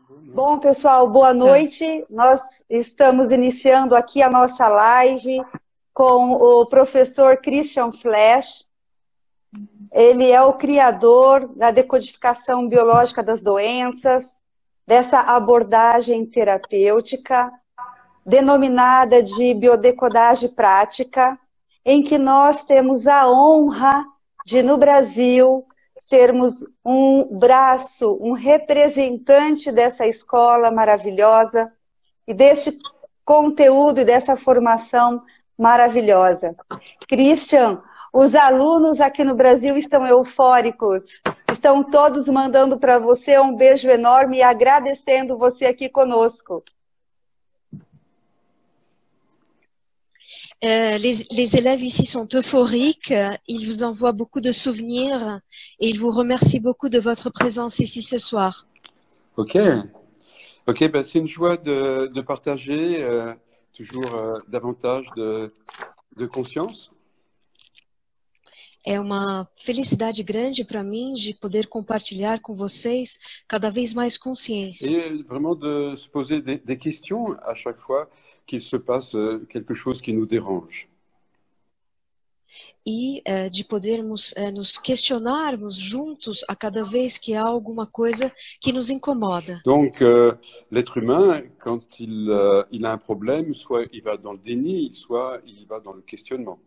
Bom, pessoal, boa noite. Nós estamos iniciando aqui a nossa live com o professor Christian Flasch. Ele é o criador da decodificação biológica das doenças, dessa abordagem terapêutica, denominada de biodecodagem prática, em que nós temos a honra de, no Brasil, sermos um braço, um representante dessa escola maravilhosa e deste conteúdo e dessa formação maravilhosa. Christian, os alunos aqui no Brasil estão eufóricos, estão todos mandando para você um beijo enorme e agradecendo você aqui conosco. Les élèves ici sont euphoriques, ils vous envoient beaucoup de souvenirs et ils vous remercient beaucoup de votre présence ici ce soir. Ok, ben c'est une joie de partager toujours davantage de conscience. É uma felicidade grande para mim de poder compartilhar com vocês cada vez mais consciência. Et vraiment de se poser des questions à chaque fois qu'il se passe quelque chose qui nous dérange. E de podermos nos questionarmos juntos a cada vez que há alguma coisa que nos incomoda. Donc, l'être humain, quand il a un problème, soit il va dans le déni, soit il va dans le questionnement.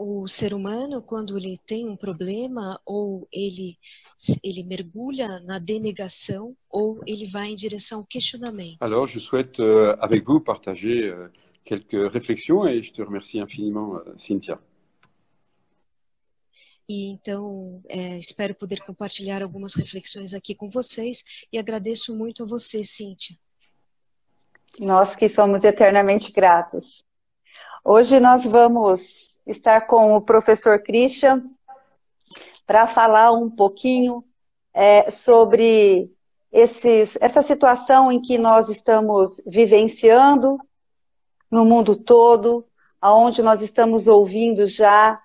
O ser humano, quando ele tem um problema, ou ele mergulha na denegação, ou ele vai em direção ao questionamento. Alors, je souhaite avec vous partager quelques réflexions et je te remercie infiniment, Cynthia. E então, espero poder compartilhar algumas reflexões aqui com vocês e agradeço muito a você, Cíntia. Nós que somos eternamente gratos. Hoje nós vamos estar com o professor Christian para falar um pouquinho sobre essa situação em que nós estamos vivenciando no mundo todo, onde nós estamos ouvindo já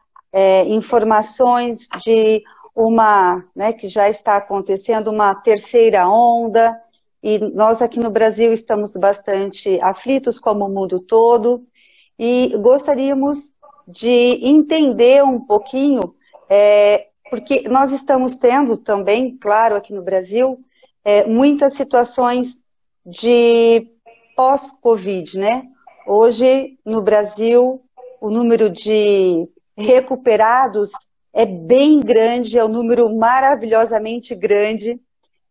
informações de que já está acontecendo uma terceira onda, e nós aqui no Brasil estamos bastante aflitos, como o mundo todo, e gostaríamos de entender um pouquinho, porque nós estamos tendo também, claro, aqui no Brasil, muitas situações de pós-Covid, né? Hoje, no Brasil, o número de recuperados é bem grande, é um número maravilhosamente grande,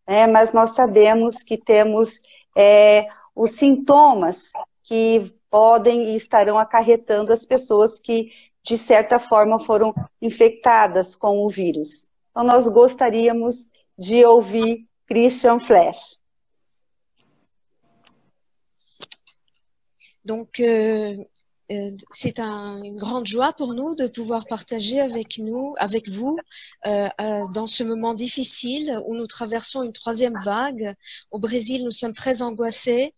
mas nós sabemos que temos os sintomas que podem e estarão acarretando as pessoas que, de certa forma, foram infectadas com o vírus. Então, nós gostaríamos de ouvir Christian Flasch. Donc, c'est une grande joie pour nous de pouvoir partager avec vous, dans ce moment difficile où nous traversons une troisième vague. Au Brésil, nous sommes très angoissés.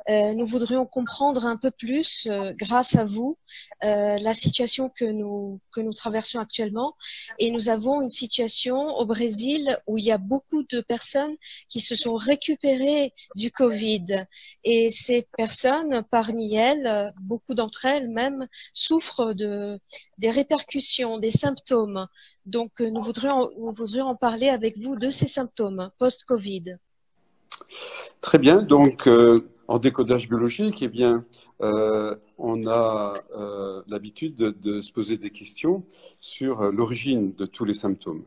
Nous voudrions comprendre un peu plus, grâce à vous, la situation que nous traversons actuellement. Et nous avons une situation au Brésil où il y a beaucoup de personnes qui se sont récupérées du Covid. Et ces personnes, parmi elles, beaucoup d'entre elles même, souffrent des répercussions, des symptômes. Donc, nous voudrions en parler avec vous de ces symptômes post-Covid. Très bien, donc en décodage biologique, eh bien, on a l'habitude de se poser des questions sur l'origine de tous les symptômes.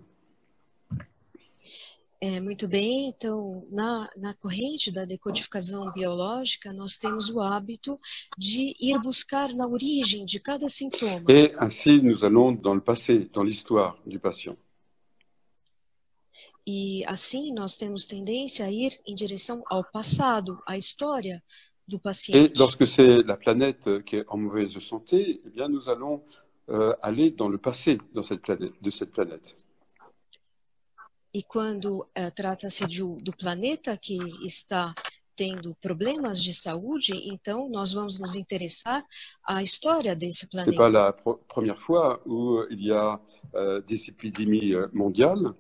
Muito bem, então, na corrente da decodificação biológica, nós temos o hábito de ir buscar na origem de cada sintoma. Et ainsi, nous allons dans le passé, dans l'histoire du patient. E assim nós temos tendência a ir em direção ao passado, à história do paciente. Et lorsque c'est la planète qui est en mauvaise santé, eh bien nous allons aller dans le passé de cette planète. E quando trata-se do planeta que está tendo problemas de saúde, então nós vamos nos interessar à história desse planeta. Ce n'est pas la première fois où il y a des épidémies mondiales.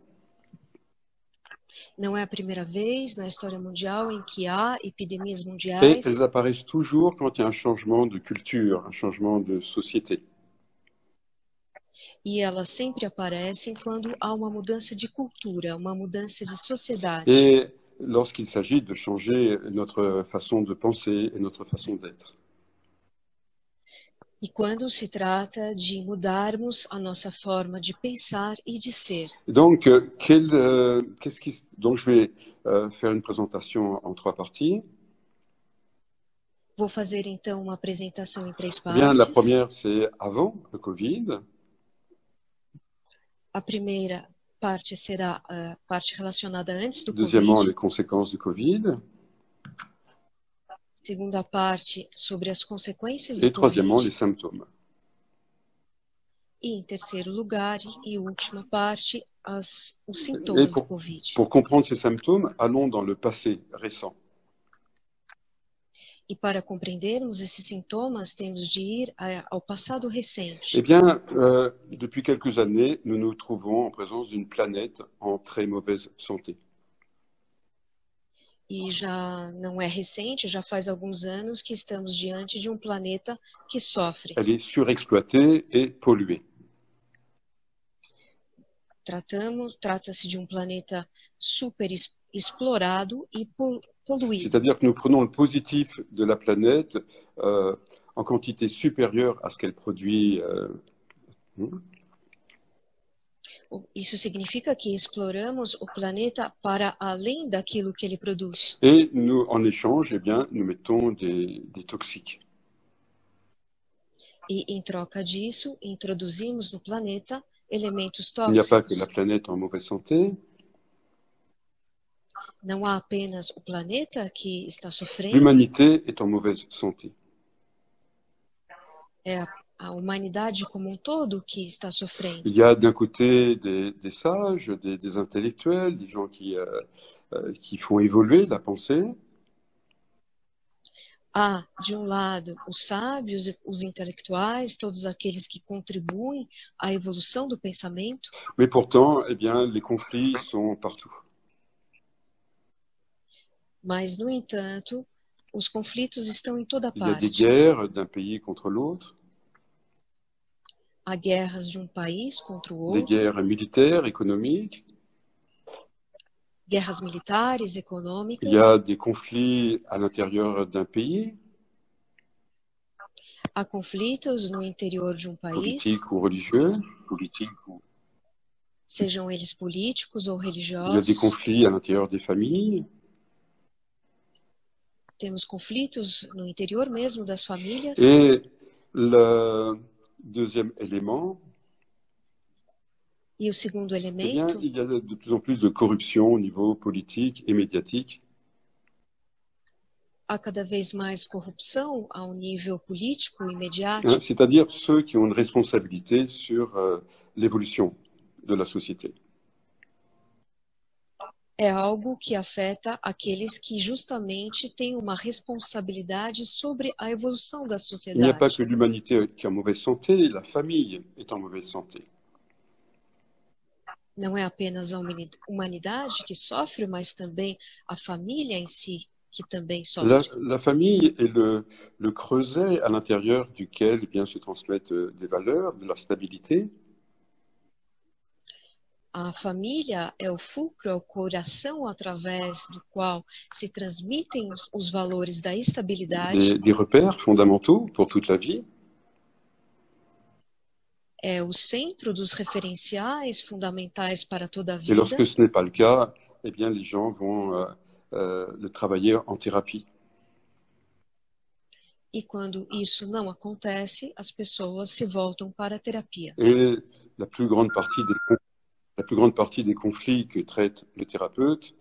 Não é a primeira vez na história mundial em que há epidemias Et mundiais elles apparaissent toujours quand il y a un changement de culture, un changement de société. e elas sempre aparecem quando há uma mudança de cultura, uma mudança de sociedade. Et lorsqu'il s'agit de changer notre façon de penser et notre façon d'être. E quando se trata de mudarmos a nossa forma de pensar e de ser. Donc, donc je vais faire une présentation en 3 parties. Vou fazer então uma apresentação em 3 Eh bien, la partes. première, c'est avant le Covid. A primeira parte será a parte relacionada antes do Deuxièmement, Covid. les conséquences du Covid. Segunda parte sobre as consequências Et do troisièmement, les Covid. symptômes. E em terceiro lugar e última parte, os Et sintomas do Covid. pour comprendre ces symptômes, allons dans le passé récent. E para compreendermos esses sintomas, temos de ir ao passado recente. Eh bien, depuis quelques années, nous nous trouvons en présence d'une planète en très mauvaise santé. E já não é recente, já faz alguns anos que estamos diante de um planeta que sofre. Elle est surexploitée et polluée. Trata-se de um planeta super explorado e poluído. C'est-à-dire que nous prenons le positif de la planète en quantité supérieure à ce qu'elle produit. Isso significa que exploramos o planeta para além daquilo que ele produz. Et nous, en échange, eh bien, nous mettons des toxiques. E em troca disso, introduzimos no planeta elementos Il n'y a pas que tóxicos. la planète en mauvaise santé. Não há apenas o planeta que está sofrendo, L'humanité est en mauvaise santé. é a humanidade como um todo que está sofrendo. Il y a d'un côté des sages, des intellectuels, des gens qui font évoluer la pensée. Há, de um lado, os sábios, os intelectuais, todos aqueles que contribuem à evolução do pensamento, Mais pourtant, eh bien, les conflits sont partout. mas, no entanto, os conflitos estão em toda Il y a des parte. guerres d'un pays contre l'autre, Há guerras de um país contra o des outro, guerres militaires, économiques. guerras militares, Il econômicas, y a des conflits à l'intérieur d'un pays, há conflitos no interior de um país, politiques ou religieux. sejam eles políticos ou Il y a religiosos. des conflits à l'intérieur des familles. Temos conflitos no interior mesmo das famílias. Et le deuxième élément, E o segundo eh bien, elemento, il y a de plus en plus de corruption au niveau politique et médiatique. há cada vez mais corrupção ao nível político e Hein, mediático. c'est-à-dire ceux qui ont une responsabilité sur l'évolution de la société. É algo que afeta aqueles que justamente têm uma responsabilidade sobre a evolução da Il n'y a pas sociedade. que l'humanité qui est en mauvaise santé, la famille est en mauvaise santé. Não é apenas a humanidade que sofre, mas também a família em si que também sofre. La famille est le creuset à l'intérieur duquel eh bien, se transmettent des valeurs, de la stabilité. A família é o fulcro, é o coração através do qual se transmitem os valores da estabilidade. Des repères fondamentaux pour toute la vie. É o centro dos referenciais fundamentais para toda a Et vida. lorsque ce n'est pas le cas, eh bien, les gens vont le travailler en thérapie. E quando isso não acontece, as pessoas se voltam para a terapia. Et la plus grande partie des conflits que traite le thérapeute,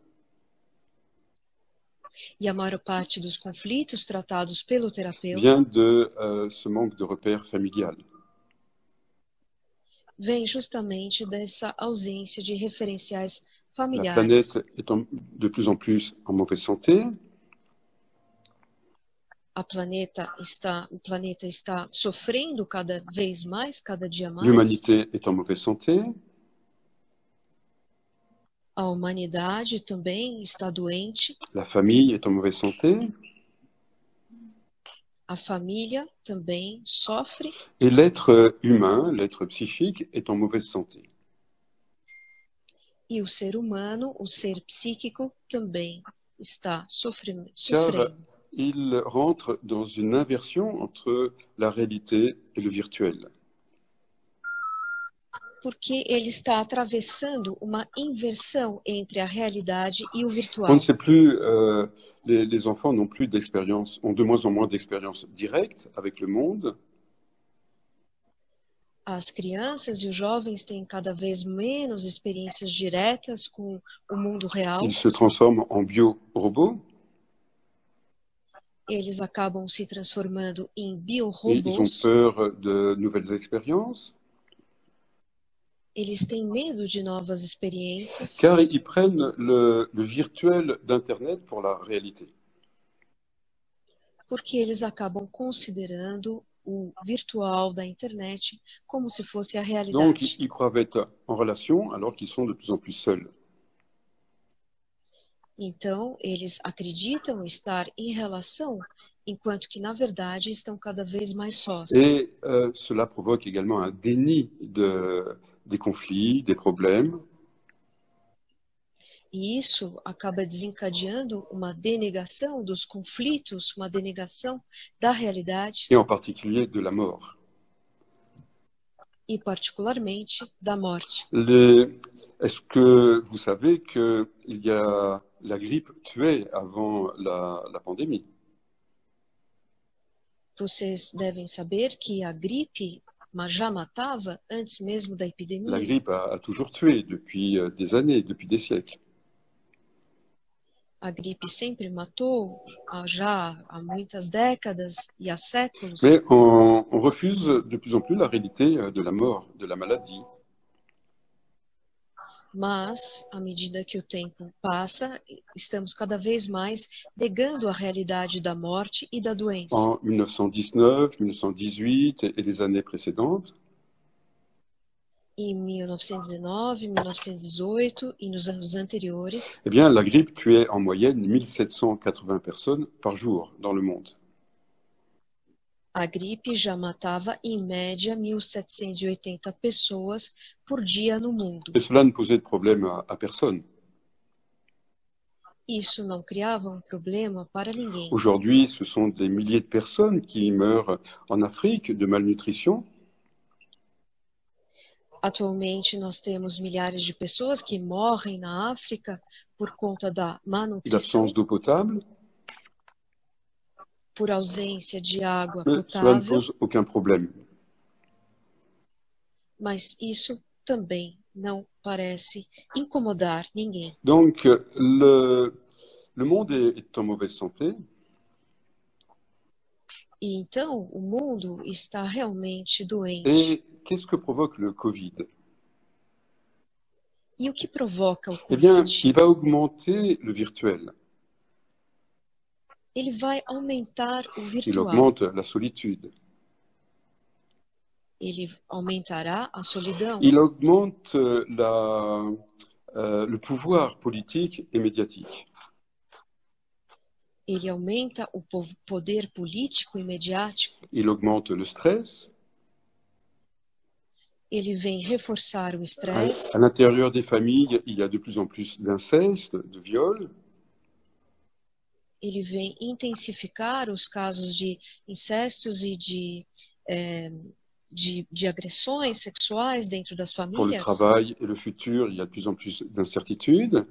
E a maior parte dos conflitos tratados pelo terapeuta vient de ce manque de repères familial. vem justamente dessa ausência de referenciais La familiares. planète est de plus en plus en mauvaise santé. O planeta está sofrendo cada vez mais, cada dia mais. L'humanité est en mauvaise santé. A humanidade também está doente, La famille est en mauvaise santé. a família também sofre Et l'être humain, l'être psychique, est en mauvaise santé. e o ser humano, o ser psíquico também está Car sofrendo, il rentre dans une inversion entre la réalité et le virtuel. porque ele está atravessando uma inversão entre a realidade e o On ne virtual. sait plus, les enfants n'ont plus d'expérience, ont de moins en moins d'expérience directe avec le monde. As crianças e os jovens têm cada vez menos experiências diretas com o mundo real. Ils se transforment en bio-robots. Eles acabam se transformando em Et ils ont biorobôs. peur de nouvelles expériences, Eles têm medo de novas experiências, car ils prennent le virtuel d'Internet pour la réalité. porque eles acabam considerando o virtual da internet como se fosse a Donc, realidade. ils croient être en relation alors qu'ils sont de plus en plus seuls. Então, eles acreditam estar em relação, enquanto que, na verdade, estão cada vez mais sós. Et cela provoque également un déni des conflits, des problèmes. E isso acaba desencadeando uma denegação dos conflitos, uma denegação da realidade Et en particulier de la mort. e, particularmente, da morte. Est-ce que vous savez qu'il y a la grippe tuait avant la pandémie? Vocês devem saber que a gripe já matava antes mesmo da La epidemia. grippe a toujours tué depuis des années, depuis des siècles. A gripe sempre matou já há muitas décadas e há séculos. Mais on refuse de plus en plus la réalité de la mort, de la maladie. Mas, à medida que o tempo passa, estamos cada vez mais negando a realidade da morte e da doença. En 1919, 1918 et les années précédentes, Em 1919, 1918 e nos anos anteriores, eh bien, la grippe tuait en moyenne 1780 personnes par jour dans le monde. a gripe já matava, em média, 1.780 pessoas por dia no mundo. Et cela ne posait de problème à personne. Isso não criava um problema para ninguém. Aujourd'hui, ce sont des milliers de personnes qui meurent en Afrique de malnutrition. Atualmente, nós temos milhares de pessoas que morrem na África por conta da malnutrição, D'absence d'eau potable, por ausência de água mais cela ne potável, pose aucun problème. mas isso também não parece incomodar ninguém. Donc, le monde est en mauvaise santé, E então, o mundo está realmente doente. et qu'est-ce que provoque le Covid? E o que provoca o Eh bien, Covid? il va augmenter le virtuel, Ele vai aumentar o il virtual. augmente la solitude, Ele aumentará a solidão. il augmente le pouvoir politique et médiatique. Ele aumenta o poder político e mediático. Il augmente le stress. Ele vem reforçar o estresse. À l'intérieur des familles, il y a de plus en plus d'inceste, de viol. Ele vem intensificar os casos de incestos e de agressões sexuais dentro das Pour le famílias. travail et le futur, il y a de plus en plus d'incertitudes.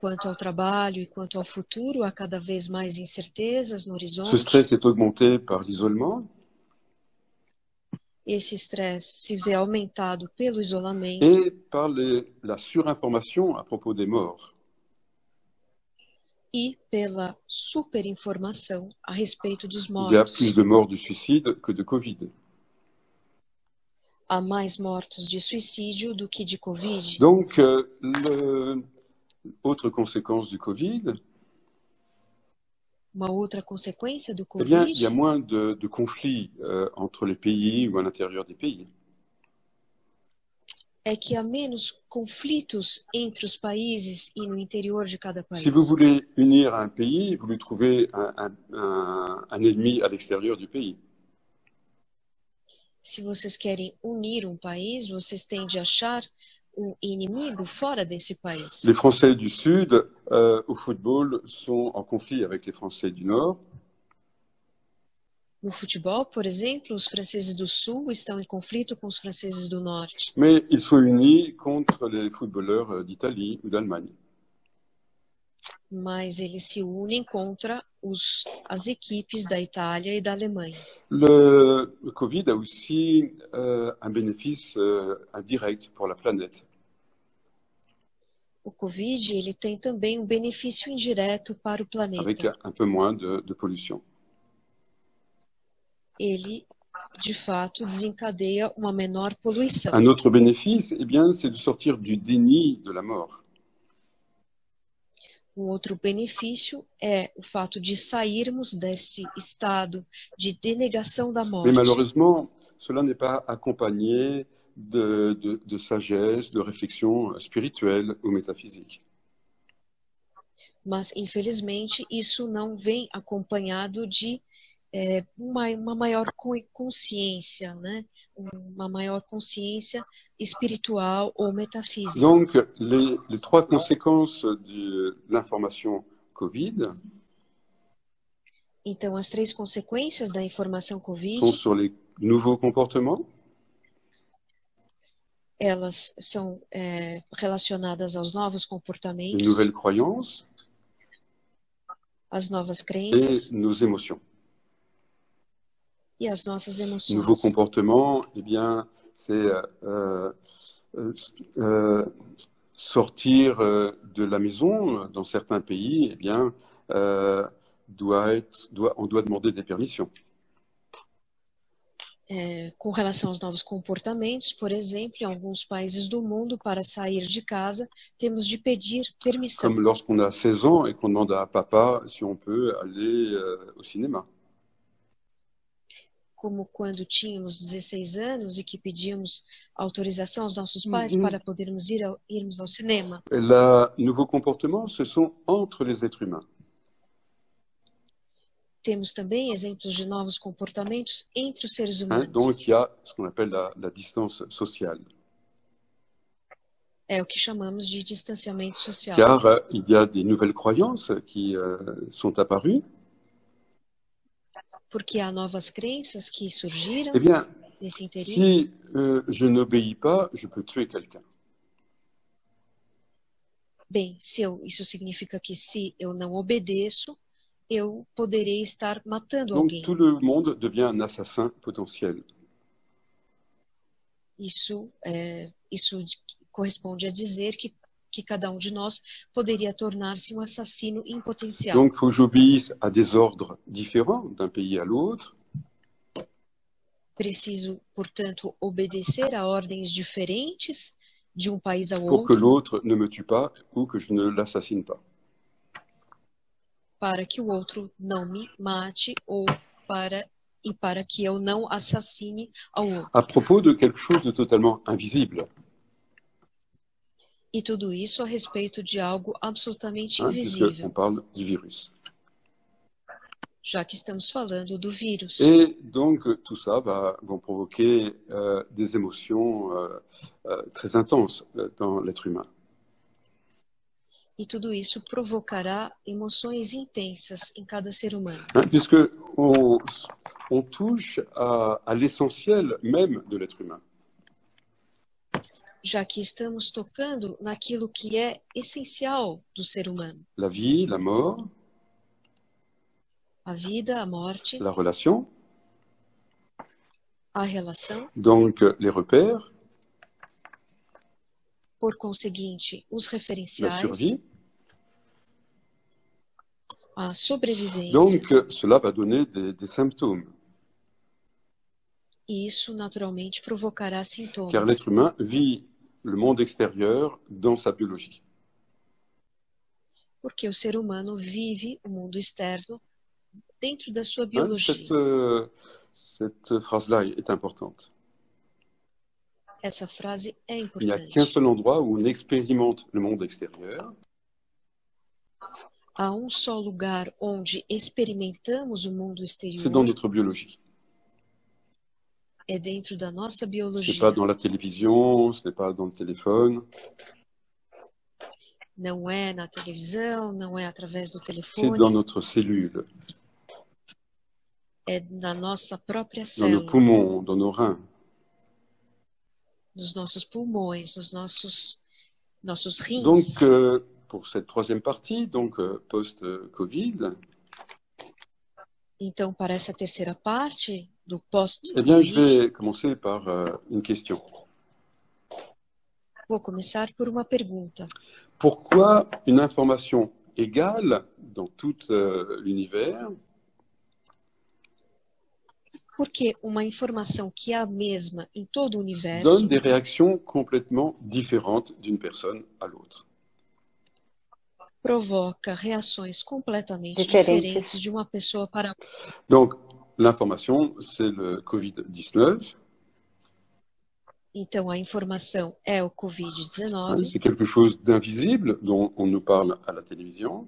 Quanto ao trabalho e quanto ao futuro, há cada vez mais incertezas no Ce horizonte. stress est augmenté par l'isolement Esse estresse se vê aumentado pelo isolamento et par la surinformation à propos des morts. e pela superinformação a respeito dos Il y a mortos. plus de morts du suicide que de Covid. Há mais mortos de suicídio do que de Covid. Donc, autre conséquence du Covid, Uma outra consequência do eh bien, il y a Covid moins de conflits entre les pays ou à l'intérieur des pays. é que há menos conflitos entre os países e no interior de cada país. Si vous voulez unir un pays, vous lui trouvez un ennemi à l'extérieur du pays. Se vocês querem unir um país, vocês têm de achar um inimigo fora desse país. Les Français du Sud, au football, sont en conflit avec les Français du Nord. No futebol, por exemplo, os franceses do Sul estão em conflito com os franceses do Norte. Mais ils sont unis contre les footballeurs d'Italie ou d'Allemagne. Mas eles se unem contra as equipes da Itália e da Alemanha. Le Covid a aussi un bénéfice indirect pour la planète. O Covid ele tem também um benefício indireto para o planeta. Avec un peu moins de pollution. Ele, de fato, desencadeia uma menor poluição. Un autre bénéfice, eh bien, c'est de sortir du déni de la mort. Um outro benefício é o fato de sairmos desse estado de denegação da morte. Mais malheureusement, cela n'est pas accompagné de sagesse, de réflexion spirituelle ou métaphysique. Mas, infelizmente, isso não vem acompanhado de uma maior consciência, né? Uma maior consciência espiritual ou metafísica. Donc, les trois conséquences de l'information Covid Então, as três consequências da informação Covid, sont sur les nouveaux comportements, elas são relacionadas aos novos les comportamentos, nouvelles croyances às novas et crenças nos émotions. e às nossas Nouveaux emoções. comportements, eh bien, c'est sortir de la maison dans certains pays, eh bien, on doit demander des permissions. Com relação aos novos comportamentos, por exemplo, em alguns países do mundo, para sair de casa, temos de pedir permissão. Comme lorsqu'on a 16 ans et qu'on demande à papa si on peut aller au cinéma. Como quando tínhamos 16 anos e que pedíamos autorização aos nossos pais para podermos irmos ao cinema. Les nouveaux comportements, ce sont entre les êtres humains. Temos também exemplos de novos comportamentos entre os seres Hein? humanos. Donc, il y a ce qu'on appelle la distance sociale. É o que chamamos de distanciamento social. Car il y a des nouvelles croyances qui sont apparues. Porque há novas crenças que surgiram Eh bien, nesse interim. si je n'obéis pas, je peux tuer quelqu'un. Bem, isso significa que se eu não obedeço, eu poderei estar matando Donc, alguém. tout le monde devient un assassin potentiel. Isso corresponde a dizer que cada um de nós poderia tornar-se um assassino em potencial. Donc, il faut que j'obéisse à des ordres différents d'un pays à l'autre. Preciso, portanto, obedecer a ordens diferentes de um país ao pour que outro l'autre ne me tue pas ou que je ne l'assassine pas. para que o outro não me mate ou para que eu não assassine ao outro. À propos de quelque chose de totalement invisible, E tudo isso a respeito de algo absolutamente puisqu'on invisível, parle du virus. já que estamos falando do vírus. Et donc, tout ça vont provoquer des émotions très intenses dans l'être humain. E tudo isso provocará emoções intensas em cada ser humano. Puisque on touche à l'essentiel même de l'être humain. Já que estamos tocando naquilo que é essencial do ser humano. La vie, la mort, A vida, a morte, la relation, a relação, donc les repères, por conseguinte, os la referenciais, survie. a sobrevivência. Donc, cela va donner des symptômes. E isso naturalmente provocará Car sintomas. l'être humain vit le monde extérieur dans sa biologie. Porque o ser humano vive o mundo externo dentro da sua biologia. Cette phrase-là est importante. Essa frase é Il n'y a importante. qu'un seul endroit où on expérimente le monde extérieur, Há um só lugar onde experimentamos o mundo c'est dans exterior, notre biologie. é dentro da nossa Ce n'est pas biologia. dans la télévision, ce n'est pas dans le téléphone, Não é na televisão, não é através do c'est dans telefone, notre cellule, é na nossa própria dans nos célula, poumons, dans nos reins. nos nossos pulmões, nos nossos rins. Donc, pour cette troisième partie, donc post-Covid, Então, para essa terceira parte do eh bien, je pós-Covid, vais commencer par une question. vou começar por uma pergunta. Pourquoi une information égale dans tout l'univers Por que uma informação que é a mesma em todo o universo donne des réactions complètement différentes d'une personne à l'autre? provoca reações completamente Diferentes. diferentes de uma pessoa para outra? Donc, l'information, c'est le Covid-19. Então, a informação é o Hein, Covid-19, c'est quelque chose d'invisible dont on nous parle à la télévision.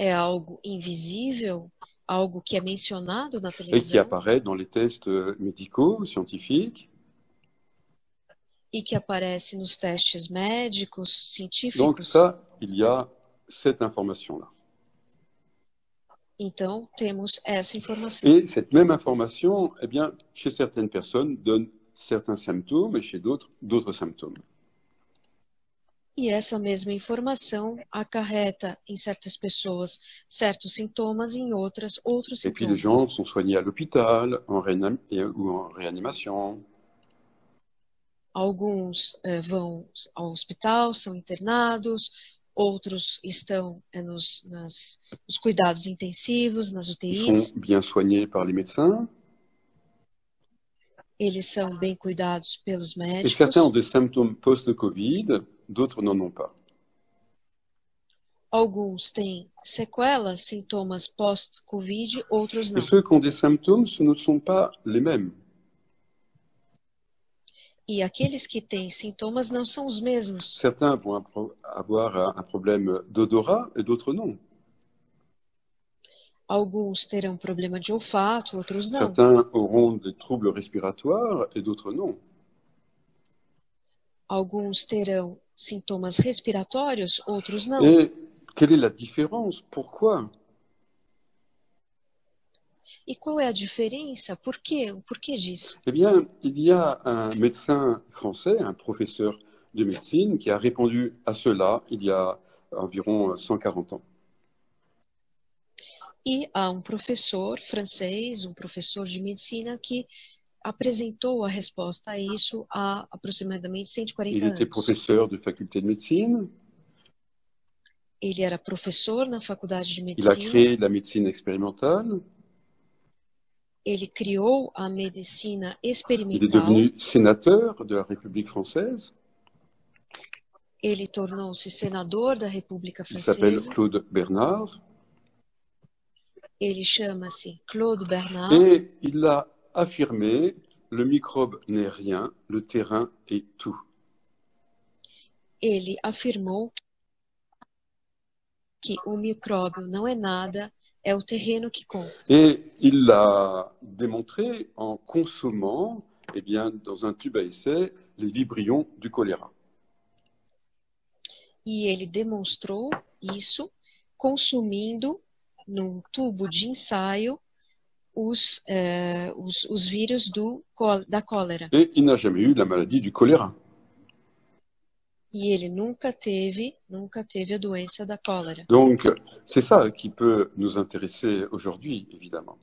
é algo invisível, algo que é mencionado na Et qui televisão apparaît dans les tests médicaux, scientifiques. e que aparece nos testes médicos, Donc científicos. ça, il y a cette information-là. Então, temos essa informação. Et cette même information, eh bien, chez certaines personnes, donne certains symptômes et chez d'autres, d'autres symptômes. E essa mesma informação acarreta em certas pessoas certos sintomas, em outras, outros Et puis les sintomas. gens sont soignés à l'hôpital ou en réanimation. Alguns vão ao hospital, são internados, outros estão nos cuidados intensivos, nas Ils UTIs. sont bien soignés par les médecins. Eles são bem cuidados pelos Et médicos. certains ont des symptômes post-Covid, d'autres n'en ont pas. Alguns têm sequelas, sintomas pós-Covid, outros Et não. ceux qui ont des symptômes, ce ne sont pas les mêmes. E aqueles que têm sintomas não são os mesmos. Certains vont avoir un problème d'odorat et d'autres non. Alguns terão problema de olfato, outros não. Certains auront des troubles respiratoires et d'autres non. Alguns terão sintomas respiratórios, outros não. Et quelle est la différence? Pourquoi? E qual é a diferença? Por quê? O porquê disso? Eh bien, il y a un médecin français, un professeur de médecine, qui a répondu à cela il y a environ 140 ans. E há um professor francês, um professor de medicina, que apresentou a resposta a isso há aproximadamente 140 Il était anos. professeur de faculté de médecine, Ele era professor na faculdade de il a medicina, créé la médecine expérimentale, ele criou a medicina il est experimental, devenu sénateur de la République française, ele tornou-se senador da República il s'appelle Francesa, Claude Bernard, ele chama-se Claude Bernard, et il a affirmé le microbe n'est rien, le terrain est tout. ele afirmou que o micróbio não é nada, é o terreno que conta. Et il l'a démontré en consommant, eh bien, dans un tube à essai, les vibrions du choléra. E ele demonstrou isso consumindo num tubo de ensaio os vírus da cólera. Et il n'a jamais eu la maladie du choléra. E ele nunca teve a doença da cólera. Donc, c'est ça qui peut nous intéresser aujourd'hui, évidemment.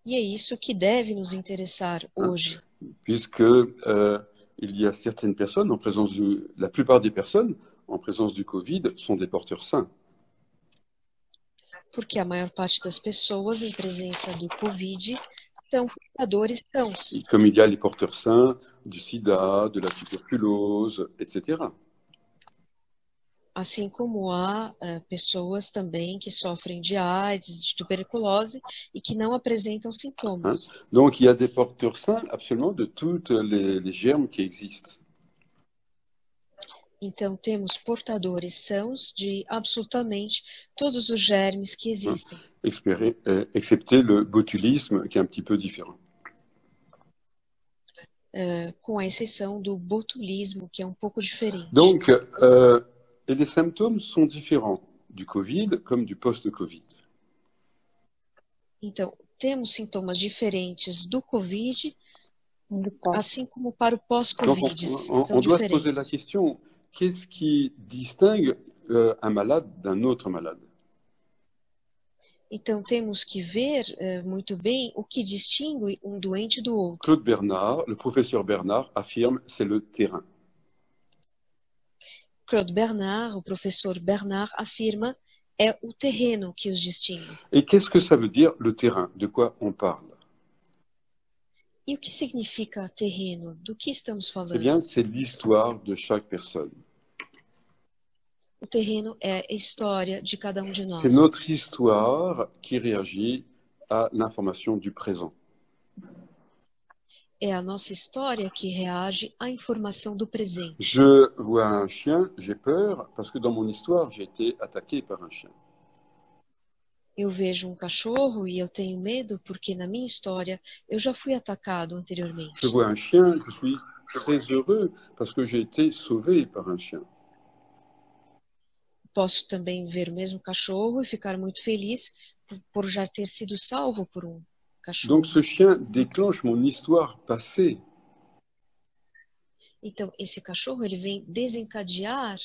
E é isso que deve nos interessar hoje. Puisque il y a certaines personnes, la plupart des personnes en présence du Covid sont des porteurs sains. Porque a maior parte das pessoas em presença do Covid são portadores sãos. Et comme il y a les porteurs sains du sida, de la tuberculose, etc. Assim como há pessoas também que sofrem de AIDS, de tuberculose e que não apresentam hein. sintomas. Donc, il y a des porteurs sains absolument de tous les germes qui existent. Então, temos portadores sãos de absolutamente todos os germes que existem, Excepté le botulisme, qui est un petit peu différent. com a exceção do botulismo, que é um pouco diferente. Donc, et les symptômes sont différents du Covid comme du post-Covid. Então, temos sintomas diferentes do COVID, Então, assim como para o Donc, pós-Covid, são on doit se poser la diferentes. question, qu'est-ce qui distingue un malade d'un autre malade? Então, temos que ver muito bem o que distingue um doente do outro. Claude Bernard, le professeur Bernard, affirme c'est le terrain. Claude Bernard, o professor Bernard, afirma é o terreno que os distingue. Et qu'est-ce que ça veut dire le terrain? De quoi on parle? E o que significa terreno? Do que estamos Eh falando? bien, c'est l'histoire de chaque personne. O terreno é a história de cada um de nós. C'est notre histoire qui réagit à l'information du présent. É a nossa história que reage à informação do presente. Je vois un chien, j'ai peur parce que dans mon histoire, j'ai été attaqué par un chien. Eu vejo um cachorro e eu tenho medo porque na minha história eu já fui atacado anteriormente. Je vois un chien, je suis très heureux parce que j'ai été sauvé par un chien. Posso também ver o mesmo cachorro e ficar muito feliz por já ter sido salvo por um cachorro. Donc ce chien déclenche mon histoire passée. Então, esse cachorro ele vem desencadear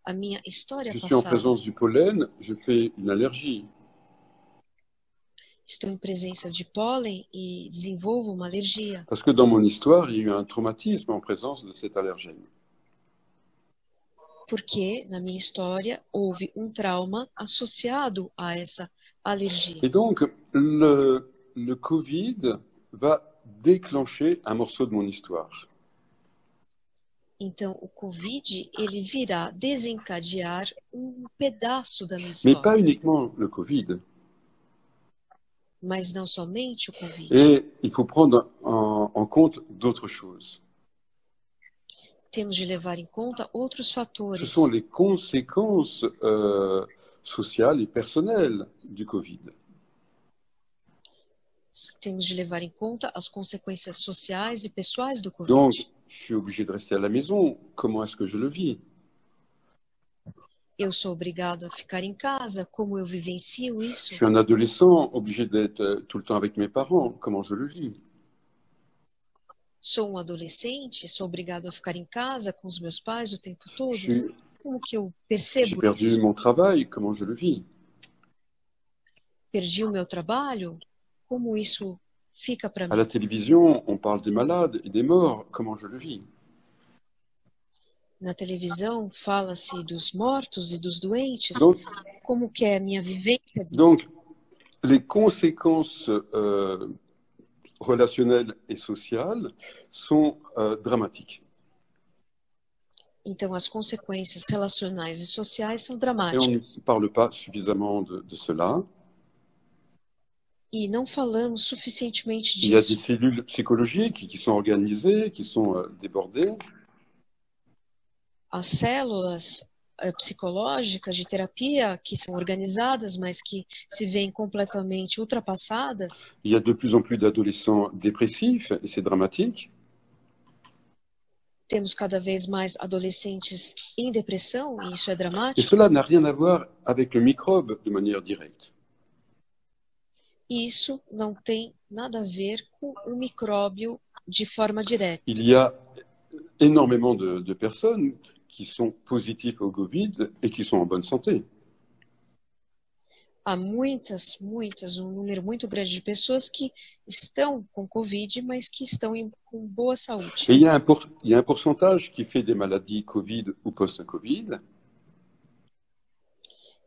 a minha história Je suis en passada. présence du pollen, je fais une allergie. Estou em presença de pólen e desenvolvo uma alergia. Parce que dans mon histoire, il y a eu un traumatisme en présence de cet allergène. Porque na minha história houve um trauma associado a essa alergia. Et donc, le Covid va déclencher un morceau de mon histoire. Então, o Covid ele virá desencadear um pedaço da minha Mais pas história. uniquement le Covid. Mas não somente o Covid. Et il faut prendre en compte d'autres choses. Temos de levar em conta outros Ce fatores. sont les conséquences sociales et personnelles du Covid. Temos de levar em conta as consequências sociais e pessoais do Covid. Donc, je suis obligé de rester à la maison. Comment est-ce que je le vis? Eu sou obrigado a ficar em casa. Como eu vivencio Je isso? suis un adolescent, obligé d'être tout le temps avec mes parents. Comment je le vis? Sou um adolescente, sou obrigado a ficar em casa com os meus pais o tempo todo. Como que eu J'ai percebo perdu isso? mon travail. Comment je le vis? Perdi o meu trabalho? Como isso fica para À la mim? télévision, on parle des malades et des morts. Comment je le vis? Na televisão fala-se dos mortos e dos doentes. Donc, Como que é a minha vivência? donc les conséquences relationnelles et sociales sont dramatiques. Então, as consequências relacionais e sociais são Et on dramáticas. ne parle pas suffisamment de cela. E não falamos suficientemente Il y a des disso. cellules psychologiques qui sont organisées, qui sont débordées. As células psicológicas de terapia que são organizadas, mas que se veem completamente ultrapassadas. Il y a de plus en plus d'adolescents dépressifs, et c'est dramatique. Temos cada vez mais adolescentes em depressão, e isso é Et dramático. cela n'a rien à voir avec le microbe de manière directe. E isso não tem nada a ver com o micróbio de forma direta. Il y a énormément de personnes qui sont positives au Covid et qui sont en bonne santé. Há um número muito grande de pessoas que estão com Covid, mas que estão com boa saúde. Et il y a un pourcentage qui fait des maladies Covid ou post-Covid.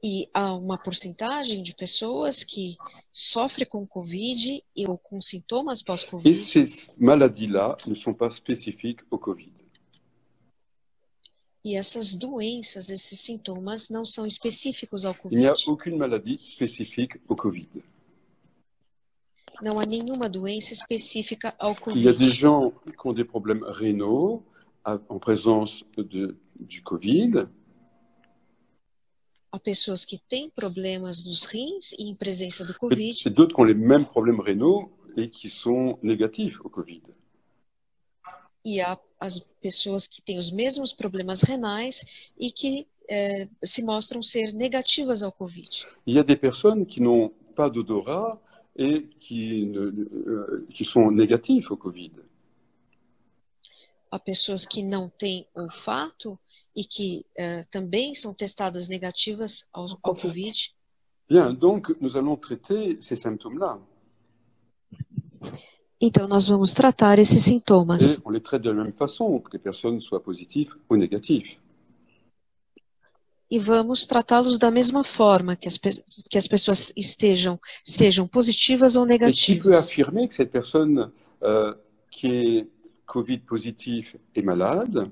E há uma porcentagem de pessoas que sofrem com Covid ou com sintomas Et pós-Covid. ces maladies-là ne sont pas spécifiques au Covid. E essas doenças, esses sintomas não são específicos ao Il n'y a Covid. aucune maladie spécifique au Covid. Não há nenhuma doença específica ao Il y a des Covid. gens qui ont des problèmes rénaux en présence du Covid. Há pessoas que têm problemas nos rins e em presença do Et Covid. d'autres qui ont les mêmes problèmes rénaux et qui sont négatifs au Covid. E há as pessoas que têm os mesmos problemas renais e que se mostram ser negativas ao Covid. Il y a des personnes qui n'ont pas d'odorat et qui sont négatifs au Covid. Há pessoas que não têm olfato e que também são testadas negativas ao Covid. Bien, donc nous allons traiter ces symptômes-là. Então, nós vamos tratar esses sintomas. Et on les traite de la même façon, que les personnes soient positives ou négatives. E vamos tratá-los da mesma forma, que as pessoas sejam positivas ou Et qui peut negativas. affirmer que cette personne qui est Covid positif est malade?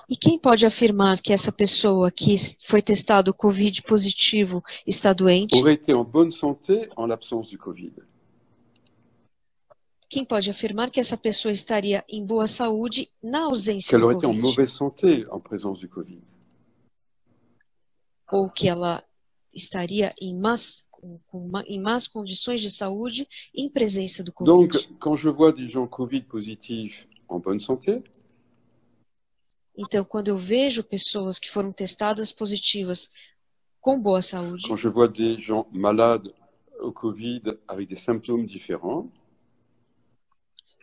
E quem pode afirmar que essa pessoa que foi testado Covid positivo está doente? Aurait été en bonne santé en l'absence du Covid? Quem pode afirmar que essa pessoa estaria em boa saúde na ausência Qu'elle do aurait été en Covid? mauvaise santé en présence du Covid? Ou que ela estaria em más condições de saúde em presença do Covid? Donc, quand je vois des gens Covid positifs en bonne santé, Então, quando eu vejo pessoas que foram testadas positivas com boa saúde, quand je vois des gens malades au Covid avec des symptômes différents,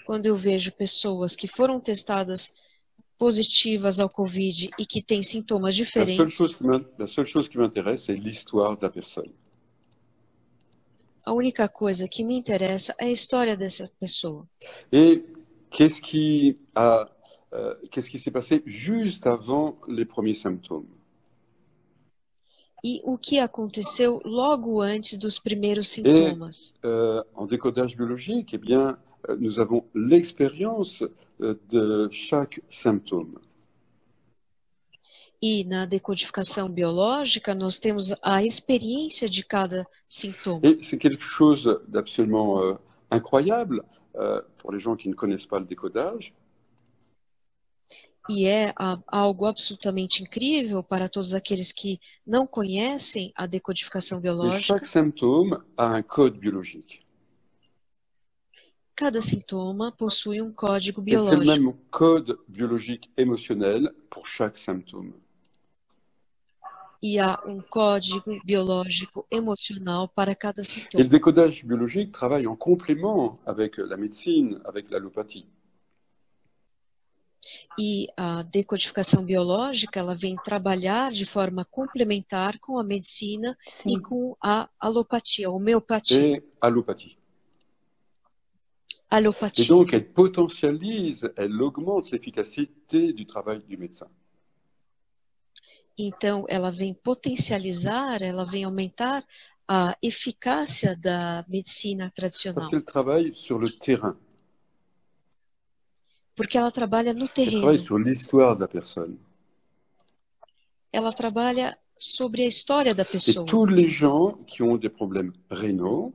quando eu vejo pessoas que foram testadas positivas ao Covid e que têm sintomas la seule diferentes, chose qui m'intéresse, c'est l'histoire de la personne. a única coisa que me interessa é a história dessa pessoa. Et qu'est-ce qui s'est passé juste avant les premiers symptômes? E o que aconteceu logo antes dos primeiros sintomas? En décodage biologique, eh bien, nous avons l'expérience de chaque symptôme. E na decodificação biológica, nós temos a experiência de cada sintoma. Et c'est quelque chose d'absolument incroyable pour les gens qui ne connaissent pas le décodage. E é algo absolutamente incrível para todos aqueles que não conhecem a decodificação Et biológica. chaque symptôme a un code biologique. Cada sintoma possui um código Et c'est le biológico. même code biologique émotionnel pour chaque symptôme. E há um código biológico emocional para cada Et le sintoma. décodage biologique travaille en complément avec la médecine, avec l'allopathie. E a decodificação biológica, ela vem trabalhar de forma complementar com a medicina e Sim. com a alopatia, a homeopatia. Et allopathie. Et Alopatia. donc, elle potentialise, elle augmente l'efficacité du travail du médecin. Então, ela vem potencializar, ela vem aumentar a eficácia da medicina Parce tradicional. qu'elle travaille sur le terrain. Porque ela trabalha no Elle travaille terreno. sur l'histoire de la personne. Ela trabalha sobre a história da Et pessoa. tous les gens qui ont des problèmes rénaux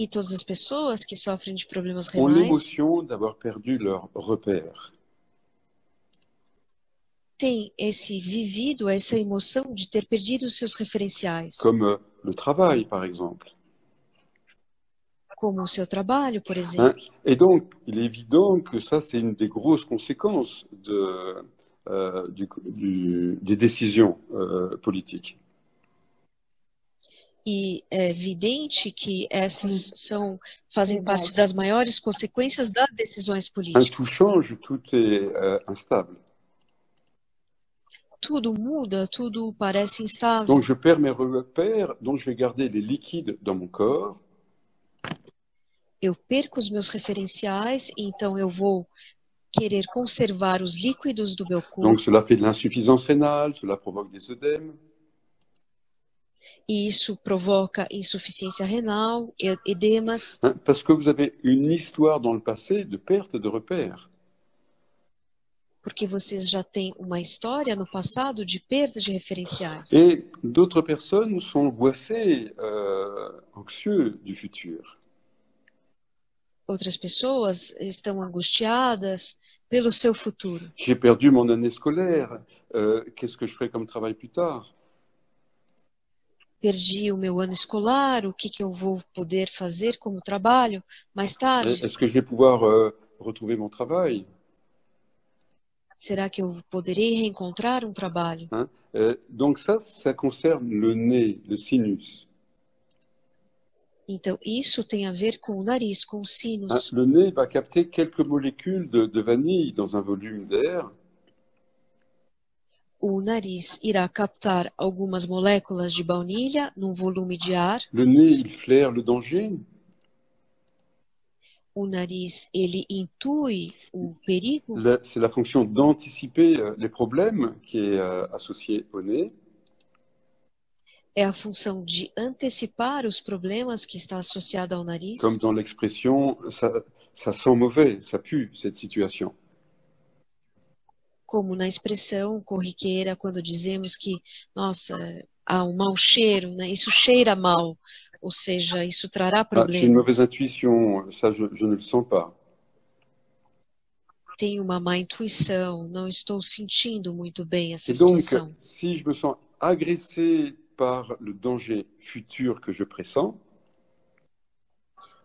E todas as pessoas que sofrem de problemas ont renais l'émotion d'avoir perdu leur repère. têm vivido essa emoção de ter perdido os seus referenciais, Comme le travail, par exemple. como o seu trabalho, por Hein? exemplo. Et donc, il est évident que ça, c'est une des grosses conséquences des décisions politiques. E é evidente que essas fazem Verdade. parte das maiores consequências das decisões Hein, políticas. tout change, tout est instable. Tudo muda, tudo parece instável. Donc, je perds mes repères, donc je vais garder les liquides dans mon corps. Eu perco os meus referenciais, então eu vou querer conservar os líquidos do meu Donc, corpo. cela fait de l'insuffisance rénale, cela provoque des œdèmes. E isso provoca insuficiência renal, edemas, Hein, parce que vous avez une histoire dans le passé de perte de repères. porque vocês já têm uma história no passado de perda de referenciais. Et d'autres personnes sont angoissées, anxieux du futur. Outras pessoas estão angustiadas pelo seu futuro. J'ai perdu mon année scolaire, qu'est-ce que je ferai comme travail plus tard? Perdi o meu ano escolar, o que eu vou poder fazer como trabalho mais tarde? Est-ce que je vais pouvoir retrouver mon travail? Será que eu poderei reencontrar um trabalho? Hein? Donc ça concerne le nez, le sinus. Então, isso tem a ver com o nariz, com os sinos. Le nez va capter quelques molécules de vanille dans un volume d'air. O nariz irá captar algumas moléculas de baunilha num volume de ar. Le nez, il flaire le danger. O nariz, ele intui o perigo. C'est la fonction d'anticiper les problèmes qui est associée au nez. É a função de antecipar os problemas que está associada ao nariz. Comme dans l'expression, ça sent mauvais, ça pue, cette situation. Como na expressão corriqueira, quando dizemos que, nossa, há um mau cheiro, né? Isso cheira mal, ou seja, isso trará J'ai une mauvaise problemas. intuition, ça je ne le sens pas. Tenho uma má intuição, não estou sentindo muito bem essa Et donc, situação. si je me sens agressé par le danger futur que je pressens,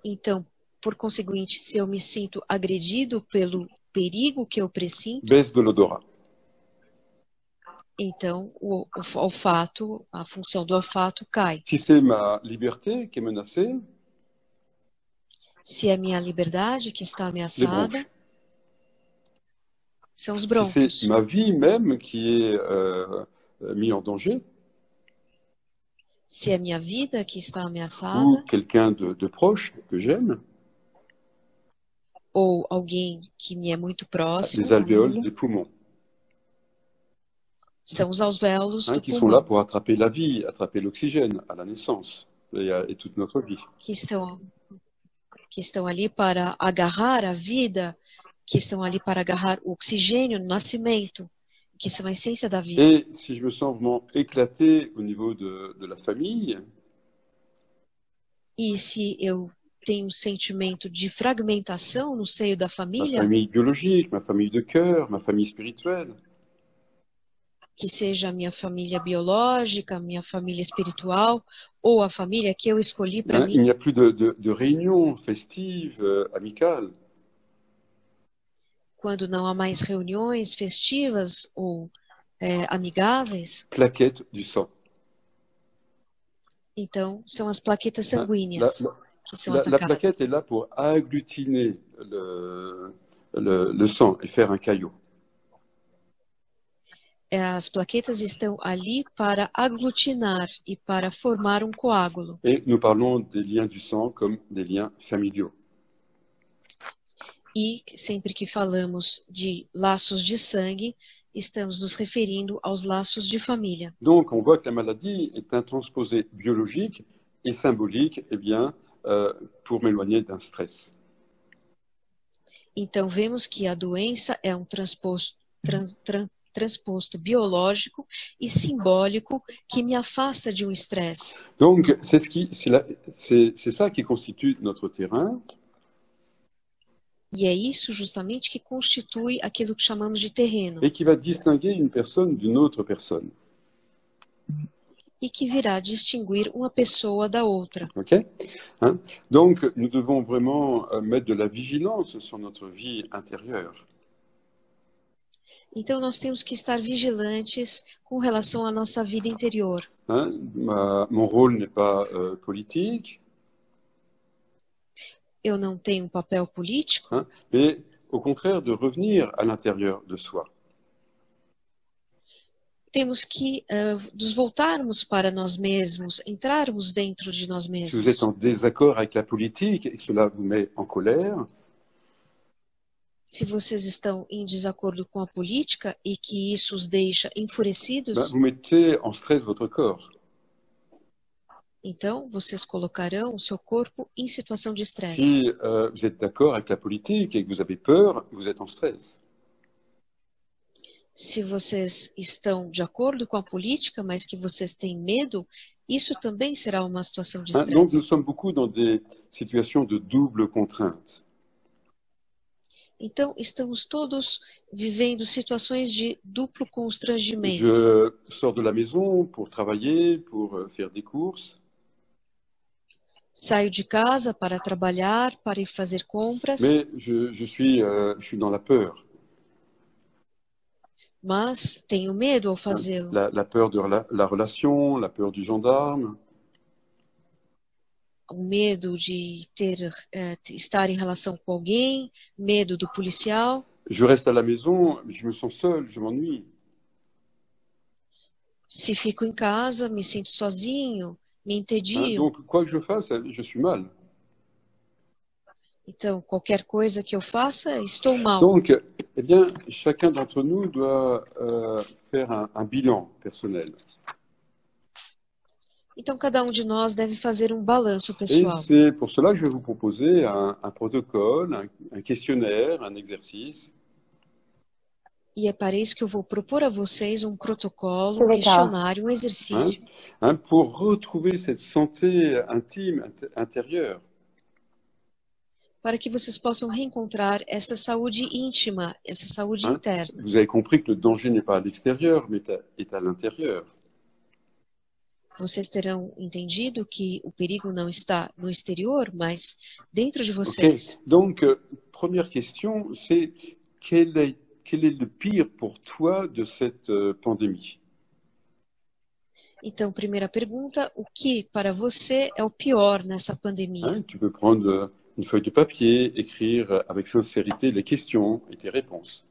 Então, por conseguinte, se eu me sinto agredido pelo perigo que eu pressinto, baisse de l'odorat. então o olfato, a função do olfato cai. Si c'est ma liberté qui est menacée, Se é minha liberdade que está les ameaçada, bronches. são os Si brônquios. c'est ma vie même qui est mise en danger, Se é minha vida que está ameaçada, ou quelqu'un de proche que j'aime, ou alguém que me é muito próximo, les alvéoles, les poumons, são os alvéolos do qui sont là pulmão, pour attraper la vie, attraper l'oxygène à la naissance et toute notre vie. que estão ali para agarrar a vida, que estão ali para agarrar o oxigênio no nascimento, que são a essência da vida. Et si je me sens vraiment éclaté au niveau de la famille, E se eu tenho um sentimento de fragmentação no seio da ma família, famille biologique, ma famille de cœur, ma famille spirituelle, que seja a minha família biológica, minha família espiritual, ou a família que eu escolhi para il mim, n'y a plus de réunions festives, amicales. quando não há mais reuniões festivas ou amigáveis, Plaquettes du sang. então são as plaquetas La, sanguíneas que são la atacadas. plaquette est là pour agglutiner le sang et faire un caillot. As plaquetas estão ali para aglutinar e para formar um coágulo. Et nous parlons des liens du sang comme des liens familiaux. E sempre que falamos de laços de sangue, estamos nos referindo aos laços de família. Donc, on voit que la maladie est un transposé biologique et symbolique, eh bien, pour m'éloigner d'un stress. Então, vemos que a doença é um transposto biológico e simbólico que me afasta de um estresse. Donc, c'est ça qui constitue notre terrain. E é isso justamente que constitui aquilo que chamamos de terreno. Et qui va distinguer une personne d'une autre personne. E que virá distinguir uma pessoa da outra. Okay? Hein? Donc, nous devons vraiment mettre de la vigilance sur notre vie intérieure. Então, nós temos que estar vigilantes com relação à nossa vida interior. Hein? Mon rôle n'est pas politique, Eu não tenho um papel político, hein? Mais au contraire de revenir à l'intérieur de soi. temos que nos voltarmos para nós mesmos, entrarmos dentro de nós Si vous êtes mesmos. en désaccord avec la politique et que cela vous met en colère, Se vocês estão em desacordo com a política e que isso os deixa ben, enfurecidos, vous mettez en stress votre corps. então vocês colocarão o seu corpo em situação de estresse. Si vous êtes d'accord avec la politique et que vous avez peur, vous êtes en stress. se vocês estão de acordo com a política, mas que vocês têm medo, isso também será uma situação de Hein, donc nous estresse. sommes beaucoup dans des situations de double contrainte. Então, estamos todos vivendo situações de duplo constrangimento. Je sors de la maison pour travailler, pour faire des courses. Saio de casa para trabalhar, para ir fazer compras, Mais je suis dans la peur. mas tenho medo ao Hein, fazê-lo. la peur de la relation, la peur du gendarme. O medo de estar em relação com alguém, medo do policial. Je reste à la maison, je me sens seul, je m'ennuie. Se fico em casa, me sinto sozinho, me Hein, entedio. donc quoi que je fasse, je suis mal. Então, qualquer coisa que eu faça, estou mal. Donc, eh bien, chacun d'entre nous doit faire un bilan personnel. Então, cada um de nós deve fazer um balanço Et pessoal. c'est pour cela que je vais vous proposer un protocole, un questionnaire, un exercice E é para isso que eu vou propor a vocês um protocolo, Que um legal. questionário, um exercício, pour retrouver cette santé intime, intérieure. para que vocês possam reencontrar essa saúde íntima, essa saúde Hein? interna. Vous avez compris que le danger n'est pas à l'extérieur, mais est à l'intérieur. Vocês terão entendido que o perigo não está no exterior, mas dentro de Ok. vocês. Donc, première question, c'est quel est le pire pour toi de cette pandémie? Então, primeira pergunta, o que para você é o pior nessa pandemia? Hein, tu peux prendre une feuille de papier, écrire avec sincérité les questions et tes réponses.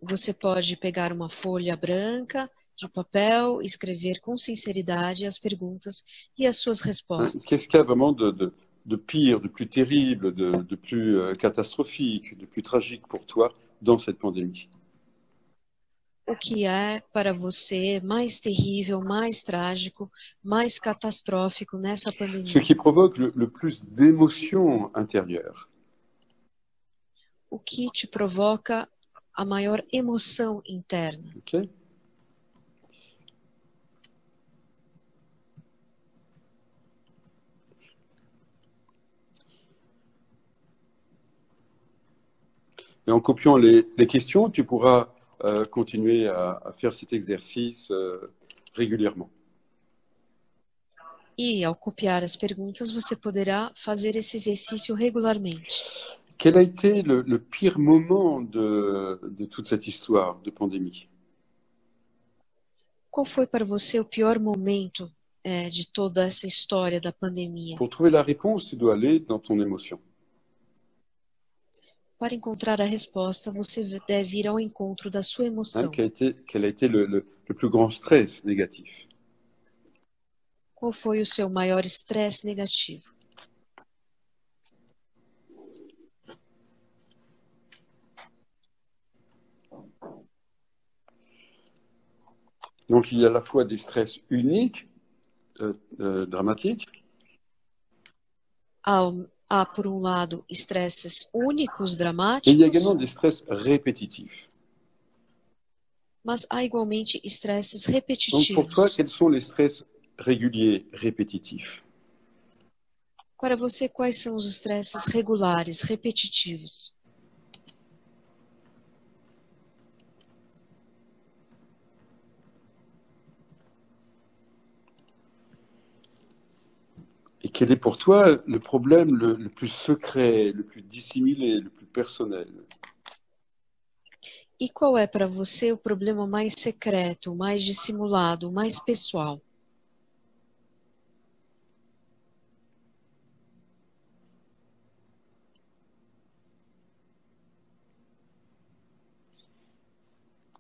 Você pode pegar uma folha branca de papel, escrever com sinceridade as perguntas e as suas Hein, respostas. qu'est-ce qu'il y a vraiment de pire, de plus terrible, de plus catastrophique, de plus tragique pour toi dans cette pandémie? O que é para você mais terrível, mais trágico, mais catastrófico nessa Ce pandemia? qui provoque le plus d'émotions intérieures. O que te provoca a maior emoção interna? Ok? Et en copiant les questions, tu pourras continuer à faire cet exercice régulièrement. E, ao copiar as perguntas, você poderá fazer esse exercício regularmente. Quel a été le pire moment de toute cette histoire de pandémie? Qual foi para você o pior momento de toda essa história da pandemia? Pour trouver la réponse, tu dois aller dans ton émotion. Para encontrar a resposta, você deve ir ao encontro da sua Hein, emoção. quel a été le plus grand stress négatif? Qual foi o seu maior estresse negativo? Donc il y a à la fois des stress uniques, dramatiques, Há, por um lado, estresses únicos, et il y a également dramáticos, des stress répétitifs. mas há igualmente estresses Donc pour toi, repetitivos. quels sont les stress réguliers, répétitifs? Para você, quais são os estresses regulares, repetitivos? Et quel est pour toi le problème le plus secret, le plus dissimulé, le plus personnel? E qual é para você o problema mais secreto, mais dissimulado, mais pessoal?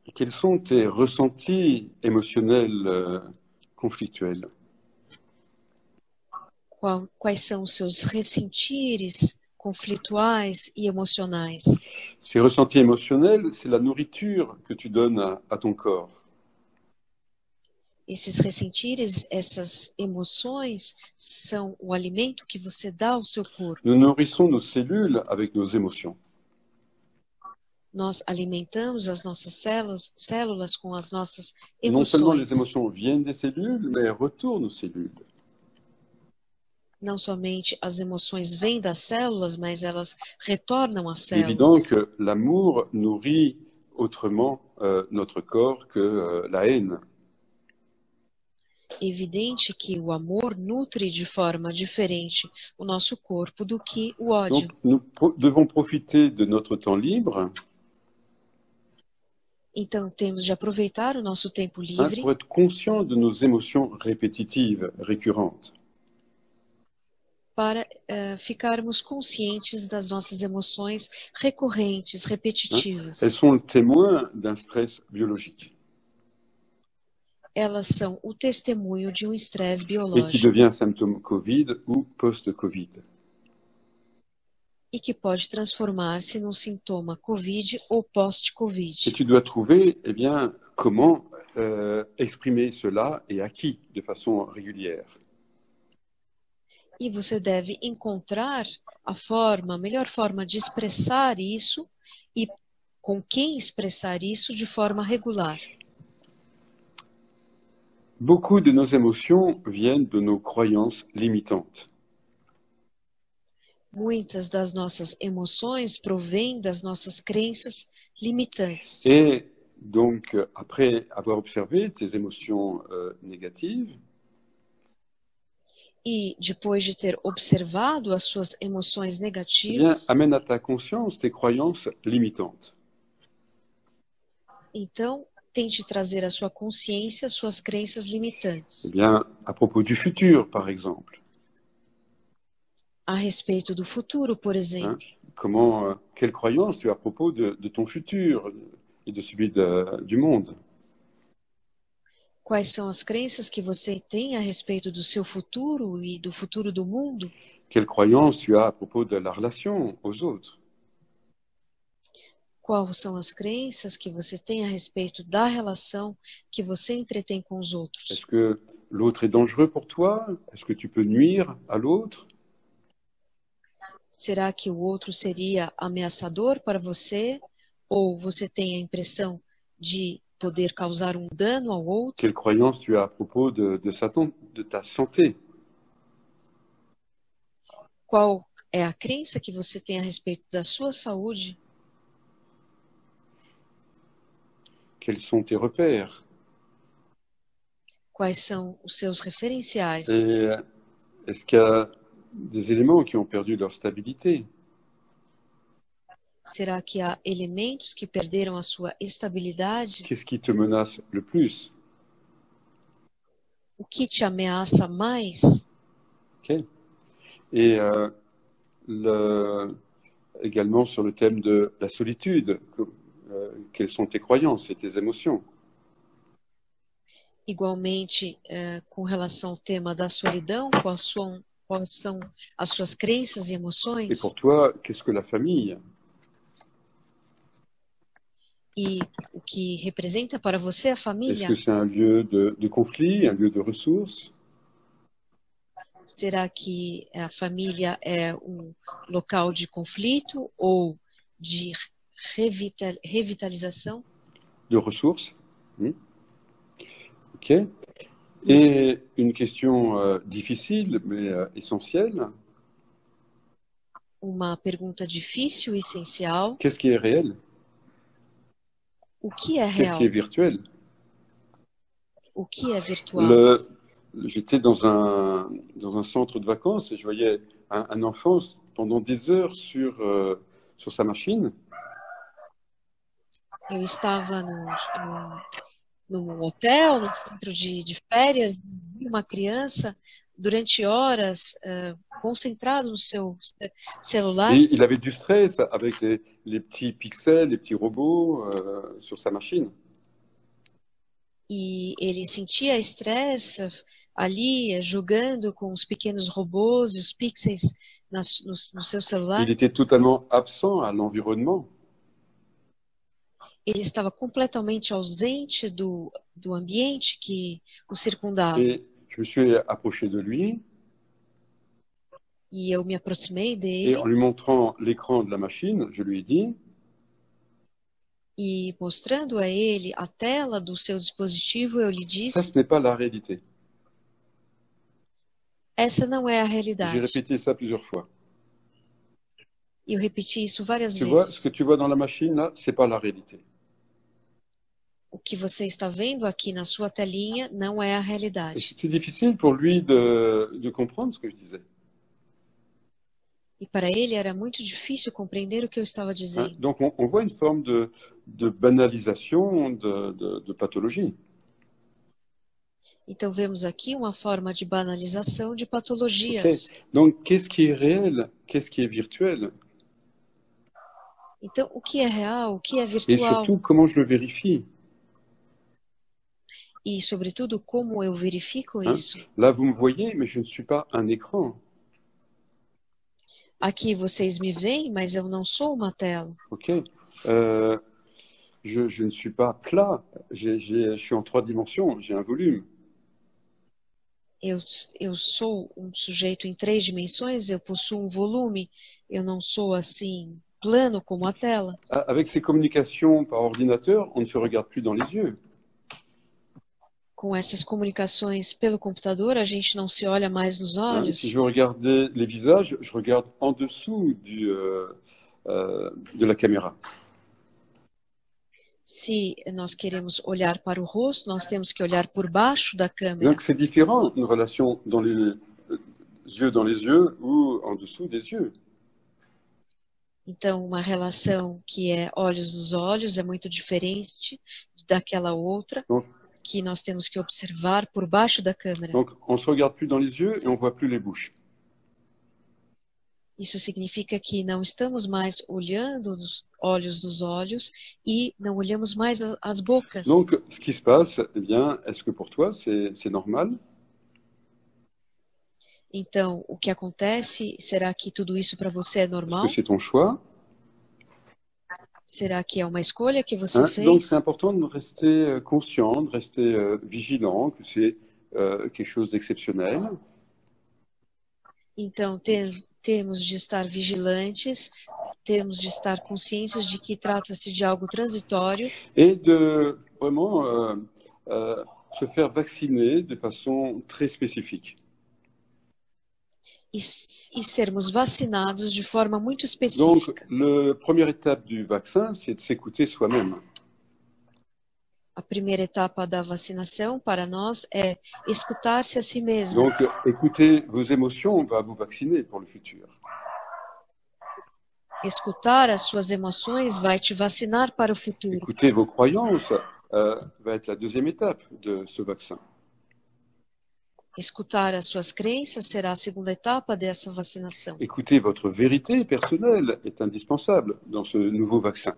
Et quels sont tes ressentis émotionnels conflictuels? Quais são os seus ressentires conflituais e emocionais? Ces ressentis émotionnels, c'est la nourriture que tu donnes à ton corps. Esses ressentires, essas emoções, são o alimento que você dá ao seu corpo. Nous nourrissons nos cellules avec nos émotions. Nós alimentamos as nossas células com as nossas Non seulement les emoções. émotions viennent des cellules, mais elles retournent aux cellules. Não somente as emoções vêm das células, mas elas retornam às Il est évident células. que l'amour nourrit autrement notre corps que la haine. É evidente que o amor nutre de forma diferente o nosso corpo do que o ódio. Donc nous devons profiter de notre temps libre Então temos de aproveitar o nosso tempo livre pour être conscient de nos émotions répétitives, récurrentes. para ficarmos conscientes das nossas emoções recorrentes, repetitivas. Elles sont le témoin d'un stress biologique Elas são o testemunho de um estresse et qui biológico devient symptôme Covid ou post-Covid. e que pode transformar-se num sintoma COVID ou Et post-COVID. tu dois trouver, eh bien, comment exprimer cela et à qui de façon régulière. E você deve encontrar a melhor forma de expressar isso e com quem expressar isso de forma regular. Beaucoup de nos émotions viennent de nos croyances limitantes. Muitas das nossas emoções provêm das nossas crenças limitantes. Et donc, après avoir observé tes émotions négatives, E depois de ter observado as suas emoções eh bien, negativas, amène à ta conscience tes croyances limitantes. então tente trazer à sua consciência suas crenças Eh limitantes bien, à propos du futur, par exemple. a respeito do futuro, por exemplo. Quelles croyances tu as à propos de ton futur et de celui du monde? Quais são as crenças que você tem a respeito do seu futuro e do futuro do mundo? Quelles croyances tu as à propos de la relation aux autres? Quais são as crenças que você tem a respeito da relação que você entretém com os outros? Est-ce que l'autre est dangereux pour toi? Est-ce que tu peux nuire à l'autre? Será que o outro seria ameaçador para você? Ou você tem a impressão de poder causar um dano ao outro? Quelles croyances tu as à propos de ta santé? Qual é a crença que você tem a respeito da sua saúde? Quels sont tes repères? Quais são os seus referenciais? Et est-ce qu'il y a des éléments qui ont perdu leur stabilité? Será que há elementos que perderam a sua estabilidade? Qu'est-ce qui te menace le plus? O que te ameaça mais? Okay. Et également sur le thème de la solitude, quelles sont tes croyances et tes émotions? Igualmente, com relação ao tema da solidão, quais são as suas crenças e Et emoções? pour toi, qu'est-ce que la famille? E o que representa para você a Est-ce família? que c'est un lieu de conflit, un lieu de ressources? Será que a família é um local de conflito ou de revitalização? De ressources. Ok. Et une question difficile, mais essentielle. Uma pergunta difícil e essencial. Qu'est-ce qui est réel? O que é Qu'est-ce real? qui est virtuel? O que é virtual? J'étais dans un centre de vacances et je voyais un enfant pendant des heures sur sa machine. Eu estava num hotel, no centro de férias, vi uma criança durante horas concentrado no seu celular. Et il avait du stress avec les petits pixels, les petits robots sur sa machine. E ele sentia estresse ali, jogando com os pequenos robôs e os pixels no seu celular. Il était totalement absent à l'environnement. Ele estava completamente ausente do ambiente que o circundava. Et je me suis approché de lui. E eu me aproximei Et dele. en lui montrant l'écran de la machine, je lui ai dit: E mostrando a ele a tela do seu dispositivo, eu lhe Ça, disse, ce n'est pas la réalité. essa não é a J'ai realidade. répété ça plusieurs fois. E eu repeti isso várias Tu vois, ce que vezes. tu vois dans la machine, là, c'est pas la réalité. O que você está vendo aqui na sua telinha não é a Et realidade. c'était difficile pour lui de comprendre ce que je disais. E para ele era muito difícil compreender o que eu estava Hein. dizendo. Donc, on voit une forme de banalisation de pathologie. Então vemos aqui uma forma de banalização de Ok. patologias. Donc, qu'est-ce qui est réel? Qu'est-ce qui est virtuel? Então, o que é real, o que é Et virtual surtout, comment je le vérifie? e, sobretudo, como eu verifico Hein. isso. Là, vous me voyez, mais je ne suis pas un écran. Aqui vocês me veem, mas eu não sou uma tela. Ok. Je ne suis pas plat. Je suis en 3 dimensions. J'ai un volume. Eu sou um sujeito em 3 dimensões, eu possuo um volume, eu não sou assim plano como a tela. Avec ces communications par ordinateur, on ne se regarde plus dans les yeux. Com essas comunicações pelo computador, a gente não se olha mais nos Hein. olhos. Si je veux regarder les visages, je regarde en dessous de la caméra. Se nós queremos olhar para o rosto, nós temos que olhar por baixo da câmera. Donc c'est différent, une relation dans les yeux ou en dessous des yeux. Então, uma relação que é olhos nos olhos é muito diferente daquela outra Donc, que nós temos que observar por baixo da câmera. donc on ne se regarde plus dans les yeux et on ne voit plus les bouches. Isso significa que não estamos mais olhando nos olhos nos olhos e não olhamos mais as bocas. Donc ce qui se passe, eh bien, est-ce que pour toi c'est normal? Então, o que acontece? Será que tudo isso para você é Est-ce normal? que c'est ton choix? Será que é uma escolha que você Hein. Donc fez? c'est important de rester conscient, de rester vigilant, que c'est quelque chose d'exceptionnel. Então, temos de estar vigilantes, temos de estar conscientes de que trata-se de algo transitório Et de vraiment se faire vacciner de façon très spécifique. e sermos vacinados de forma muito Donc, específica. la première étape du vaccin, c'est de s'écouter soi-même. A primeira etapa da vacinação para nós é escutar-se a si mesmo. Donc, écouter vos émotions va vous vacciner pour le futur. Escutar as suas emoções vai te vacinar para o futuro. Écouter vos croyances va être la deuxième étape de ce vaccin. Escutar as suas crenças será a segunda etapa dessa vacinação. Écouter votre vérité personnelle est indispensable dans ce nouveau vaccin.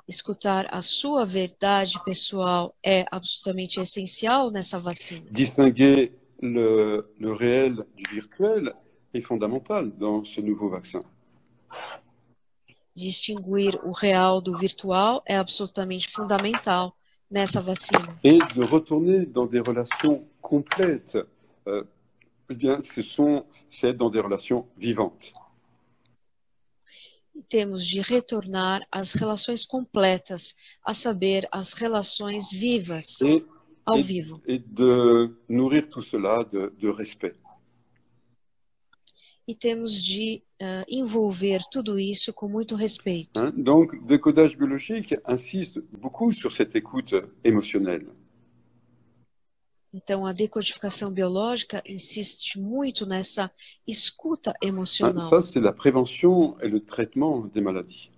Escutar a sua verdade pessoal é absolutamente essencial nessa vacina. Distinguer le réel du virtuel est fondamental dans ce nouveau vaccin. Distinguir o real do virtual é absolutamente fundamental nessa vacina. Et de retourner dans des relations complètes, eh bien, c'est dans des relations vivantes. Temos de retornar às relações completas, a saber, as relações vivas, ao vivo. Et de nourrir tout cela de respect. E temos de envolver tudo isso com muito respeito. Hein? Donc, Décodage biologique insiste beaucoup sur cette écoute émotionnelle. Então, a decodificação biológica insiste muito nessa escuta Hein? emocional. Ça, c'est la prévention et le traitement des maladies.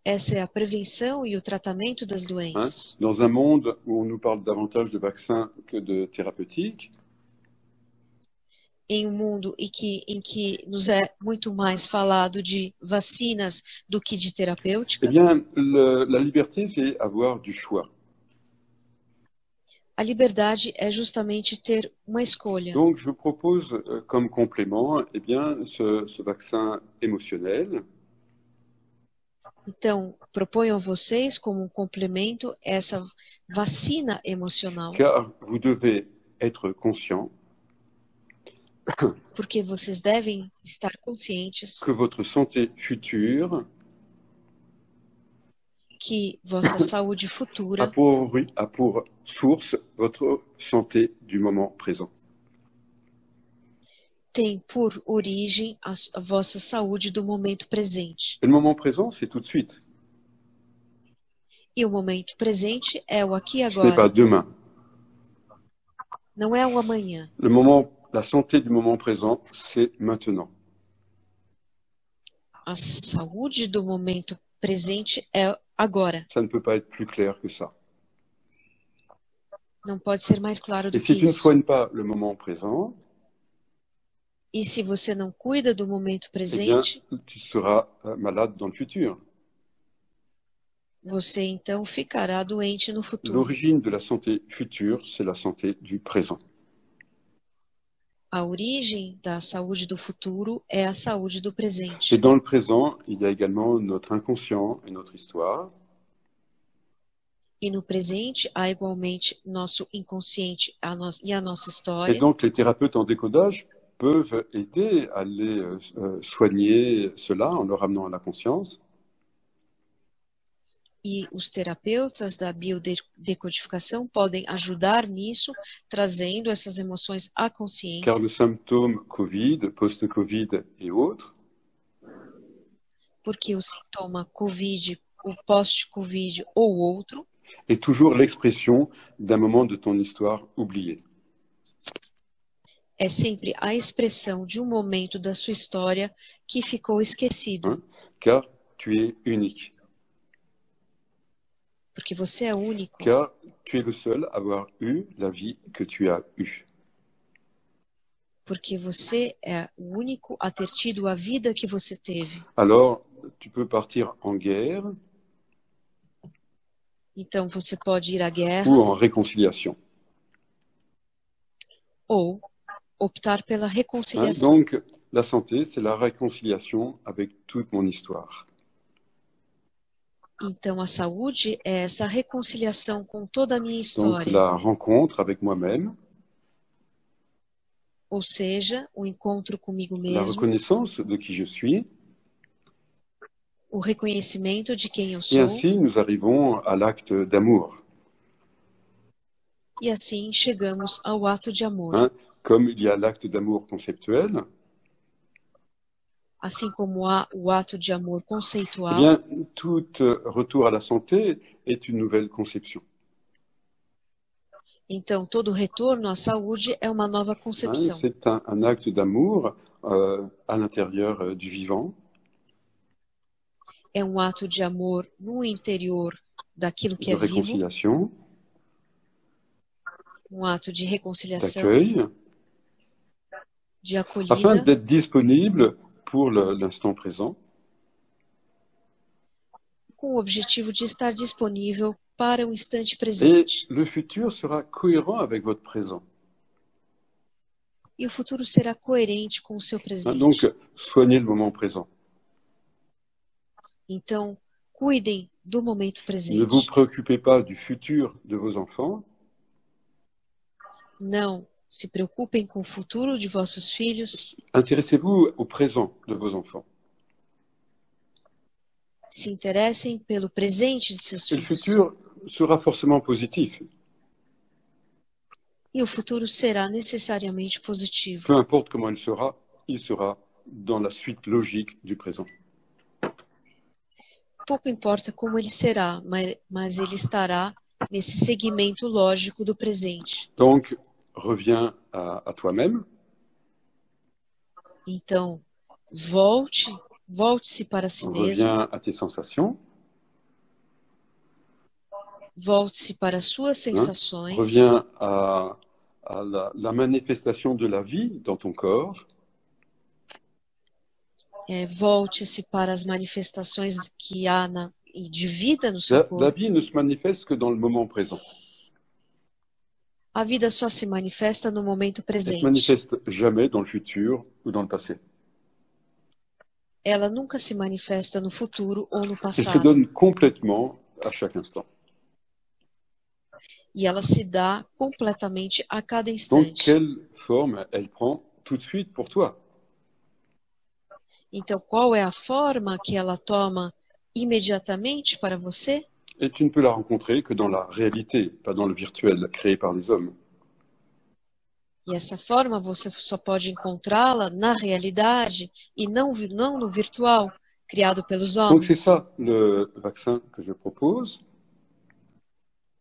Essa é a prevenção e o tratamento das Hein? doenças. Dans un monde où on nous parle davantage de vaccins que de thérapeutique, Em um mundo em que nos é muito mais falado de vacinas do que de terapêutica, eh bien, la liberté, c'est avoir du choix. a liberdade é justamente ter uma escolha. Donc, je vous propose comme complément eh bien, ce vaccin émotionnel. Então, proponho a vocês como um complemento essa vacina emocional, Car vous devez être conscient porque vocês devem estar conscientes que votre santé future que vossa saúde a futura pour source votre santé du moment présent. tem por origem a vossa saúde do momento presente. Et le moment présent, c'est tout de suite. E o momento presente é o aqui e Ce n'est pas agora, demain. não é o amanhã. La santé du moment présent, c'est maintenant. A saúde do momento presente é agora. Ça ne peut pas être plus clair que ça. Não pode ser mais claro do Et si que tu ne isso. soignes pas le moment présent, E se você não cuida do momento eh bien, presente, tu seras malade dans le futur. você então ficará doente no futuro. L'origine de la santé future, c'est la santé du présent. A origem da saúde do futuro é a saúde do Et presente. dans le présent, il y a également notre inconscient et notre histoire. E no presente há igualmente nosso inconsciente e a nossa Et história. donc, les thérapeutes en décodage peuvent aider à aller soigner cela en le ramenant à la conscience. E os terapeutas da biodecodificação podem ajudar nisso, trazendo essas emoções à Car consciência, le symptôme Covid, post-Covid et autres porque o sintoma COVID, o pós-COVID ou outro, est toujours l'expression d'un moment de ton histoire oublié. é sempre a expressão de um momento da sua história que ficou esquecido, Hein? Car tu es unique. porque você é único, Car tu es le seul à avoir eu la vie que tu as eue. porque você é o único a ter tido a vida que você teve. Alors, tu peux partir en guerre Então você pode ir à guerra ou en réconciliation. ou optar pela Hein? reconciliação. Donc, la santé, c'est la réconciliation avec toute mon histoire. Então a saúde é essa reconciliação com toda a minha Donc, história, la rencontre avec moi-même, ou seja, o encontro comigo la mesmo, reconnaissance de qui je suis. o reconhecimento de quem eu Et sou, ainsi, nous arrivons à l'acte d'amour. e assim chegamos ao ato de amor. Hein? Comme il y a l'acte d'amour conceptuel, Assim como há o ato de amor eh conceitual, bien, tout retour à la santé est une nouvelle conception. então todo retorno à saúde é uma nova Hein? concepção. C'est un acte d'amour à l'intérieur du vivant. É um ato de amor no interior daquilo que De é vivo, réconciliation, um ato de reconciliação, d'accueil, de afin acolhida, d'être disponible pour l'instant présent. com o objetivo de estar disponível para o instante Et presente. le futur sera cohérent avec votre présent. E o futuro será coerente com o seu Hein? Donc, presente. soignez le moment présent. Então, cuidem do momento Ne vous presente. préoccupez pas du futur de vos enfants, Não se preocupem com o futuro de vossos filhos. intéressez-vous au présent de vos enfants. Se interessem pelo presente de seus Et le filhos. futur sera forcément positif, E o futuro será necessariamente positivo. peu importe comment il sera dans la suite logique du présent. Pouco importa como ele será, mas ele estará nesse segmento lógico do presente. Donc, reviens à toi-même, Então, volte-se para si mesmo, reviens à tes sensations, volte-se para as suas sensações, reviens à la manifestation de la vie dans ton corps, volte-se para as manifestações que há de vida no seu La corpo. vie ne se manifeste que dans le moment présent. A vida só se manifesta no momento Elle se presente. manifeste jamais dans le futur ou dans le passé. Ela nunca se manifesta no futuro ou no Elle se passado. donne complètement à chaque instant. E ela se dá completamente a cada Donc, instante. quelle forme elle prend tout de suite pour toi? Então, qual é a forma que ela toma imediatamente para você? Et tu ne peux la rencontrer que dans la réalité, pas dans le virtuel créé par les hommes. E essa forma você só pode encontrá-la na realidade e não no virtual criado pelos Donc c'est homens. ça le vaccin que je propose,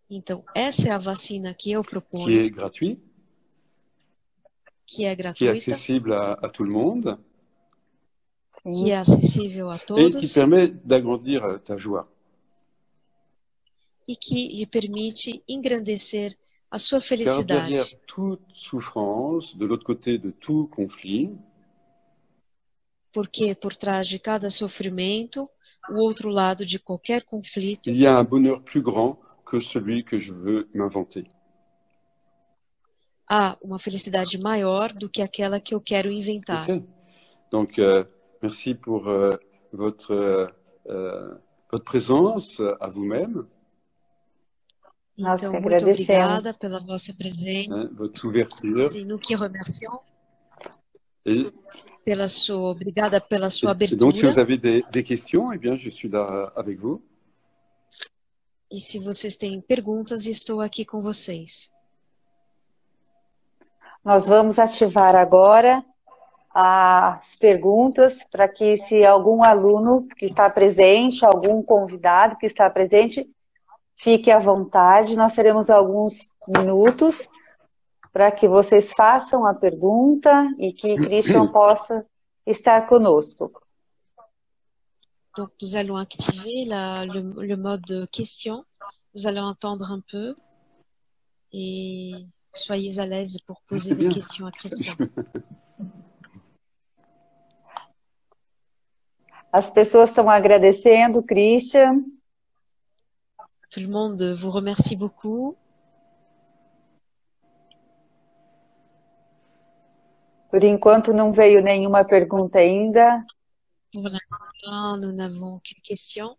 Então, essa é a vacina que eu qui proponho, est gratuit, que é qui est gratuita, accessible à tout le monde que é acessível a et qui todos permet d'agrandir ta joie. e que lhe permite engrandecer a sua Car derrière felicidade. toute souffrance, de l'autre côté de tout conflit, Porque por trás de cada sofrimento, o outro lado de qualquer conflito, il y a un bonheur plus grand que celui que je veux m'inventer. há uma felicidade maior do que aquela que eu quero inventar. Ok. Donc, merci pour votre présence à vous-même, Então, que muito obrigada agradecemos. pela vossa presença hein, votre ouverture. e nous que remercions. Et, Obrigada pela sua et donc, si abertura. vous avez des questions, eh bien, je suis là avec vous. E se vocês têm perguntas, estou aqui com vocês. Nós vamos ativar agora as perguntas para que, se algum aluno que está presente, algum convidado que está presente, fique à vontade. Nós teremos alguns minutos para que vocês façam a pergunta e que Christian possa estar conosco. Donc, nous allons activer le mode question. Nous allons attendre un peu et soyez à l'aise pour poser des questions à Christian. As pessoas estão agradecendo, Christian. Tout le monde vous remercie beaucoup. Por enquanto não veio nenhuma pergunta ainda. Pour l'instant, nous n'avons aucune question.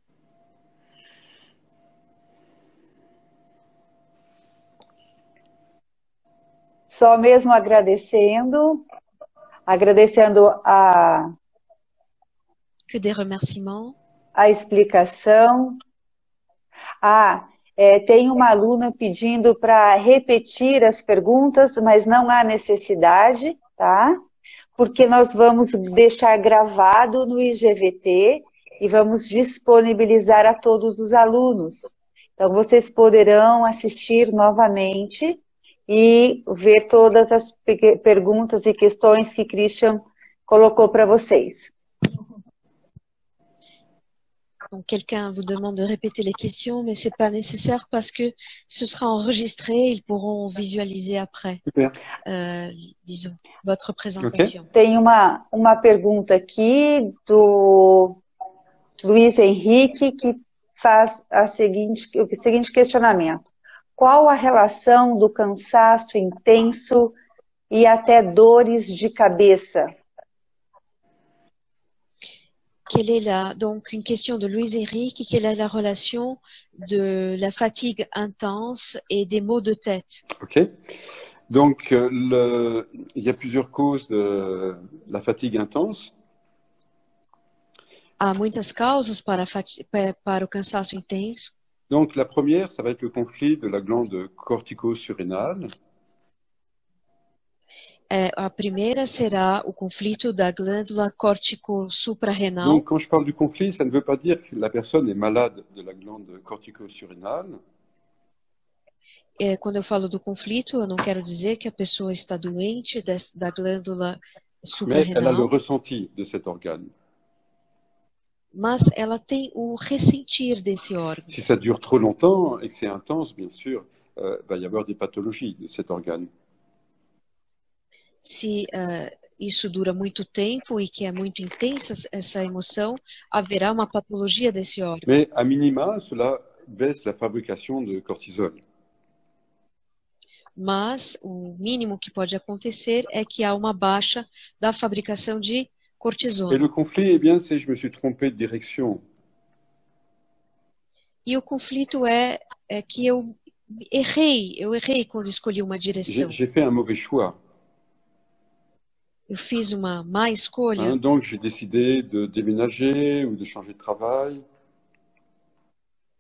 Só mesmo agradecendo Que des remerciements. A explicação. Tem uma aluna pedindo para repetir as perguntas, mas não há necessidade, tá? Porque nós vamos deixar gravado no IGVT e vamos disponibilizar a todos os alunos. Então, vocês poderão assistir novamente e ver todas as perguntas e questões que Christian colocou para vocês. Donc, quelqu'un vous demande de répéter les questions, mais ce n'est pas nécessaire parce que ce sera enregistré, ils pourront visualiser après, disons, votre présentation. Okay. Tem uma pergunta aqui do Luiz Henrique que faz o seguinte questionamento. Qual a relação do cansaço intenso e até dores de cabeça? Donc, une question de Louise Henrique, quelle est la relation de la fatigue intense et des maux de tête? Ok. Donc, il y a plusieurs causes de la fatigue intense. Há muitas causas para o cansaço intenso. Donc, la première, ça va être le conflit de la glande cortico-surrénale. A primeira será o conflito da glândula cortico-suprarrenal. Donc, quand je parle du conflit, ça ne veut pas dire que la personne est malade de la glande cortico-surrénale. Quando eu falo do conflito, eu não quero dizer que a pessoa está doente da glândula suprarrenal. Mais elle a le ressenti de cet organe. Mas ela tem o ressentir desse órgão. Si ça dure trop longtemps et que c'est intense, bien sûr, va y avoir des pathologies de cet organe. Se isso dura muito tempo e que é muito intensa essa emoção, haverá uma patologia desse órgão. Mais à minima, cela baisse la fabrication de cortisol. Mas o mínimo que pode acontecer é que há uma baixa da fabricação de cortisona. Et le conflit, eh bien, c'est je me suis trompé de direction. E o conflito é que eu errei quando escolhi uma direção. J'ai fait un mauvais choix. Eu fiz uma má escolha. Donc, j'ai décidé de déménager ou de changer de travail.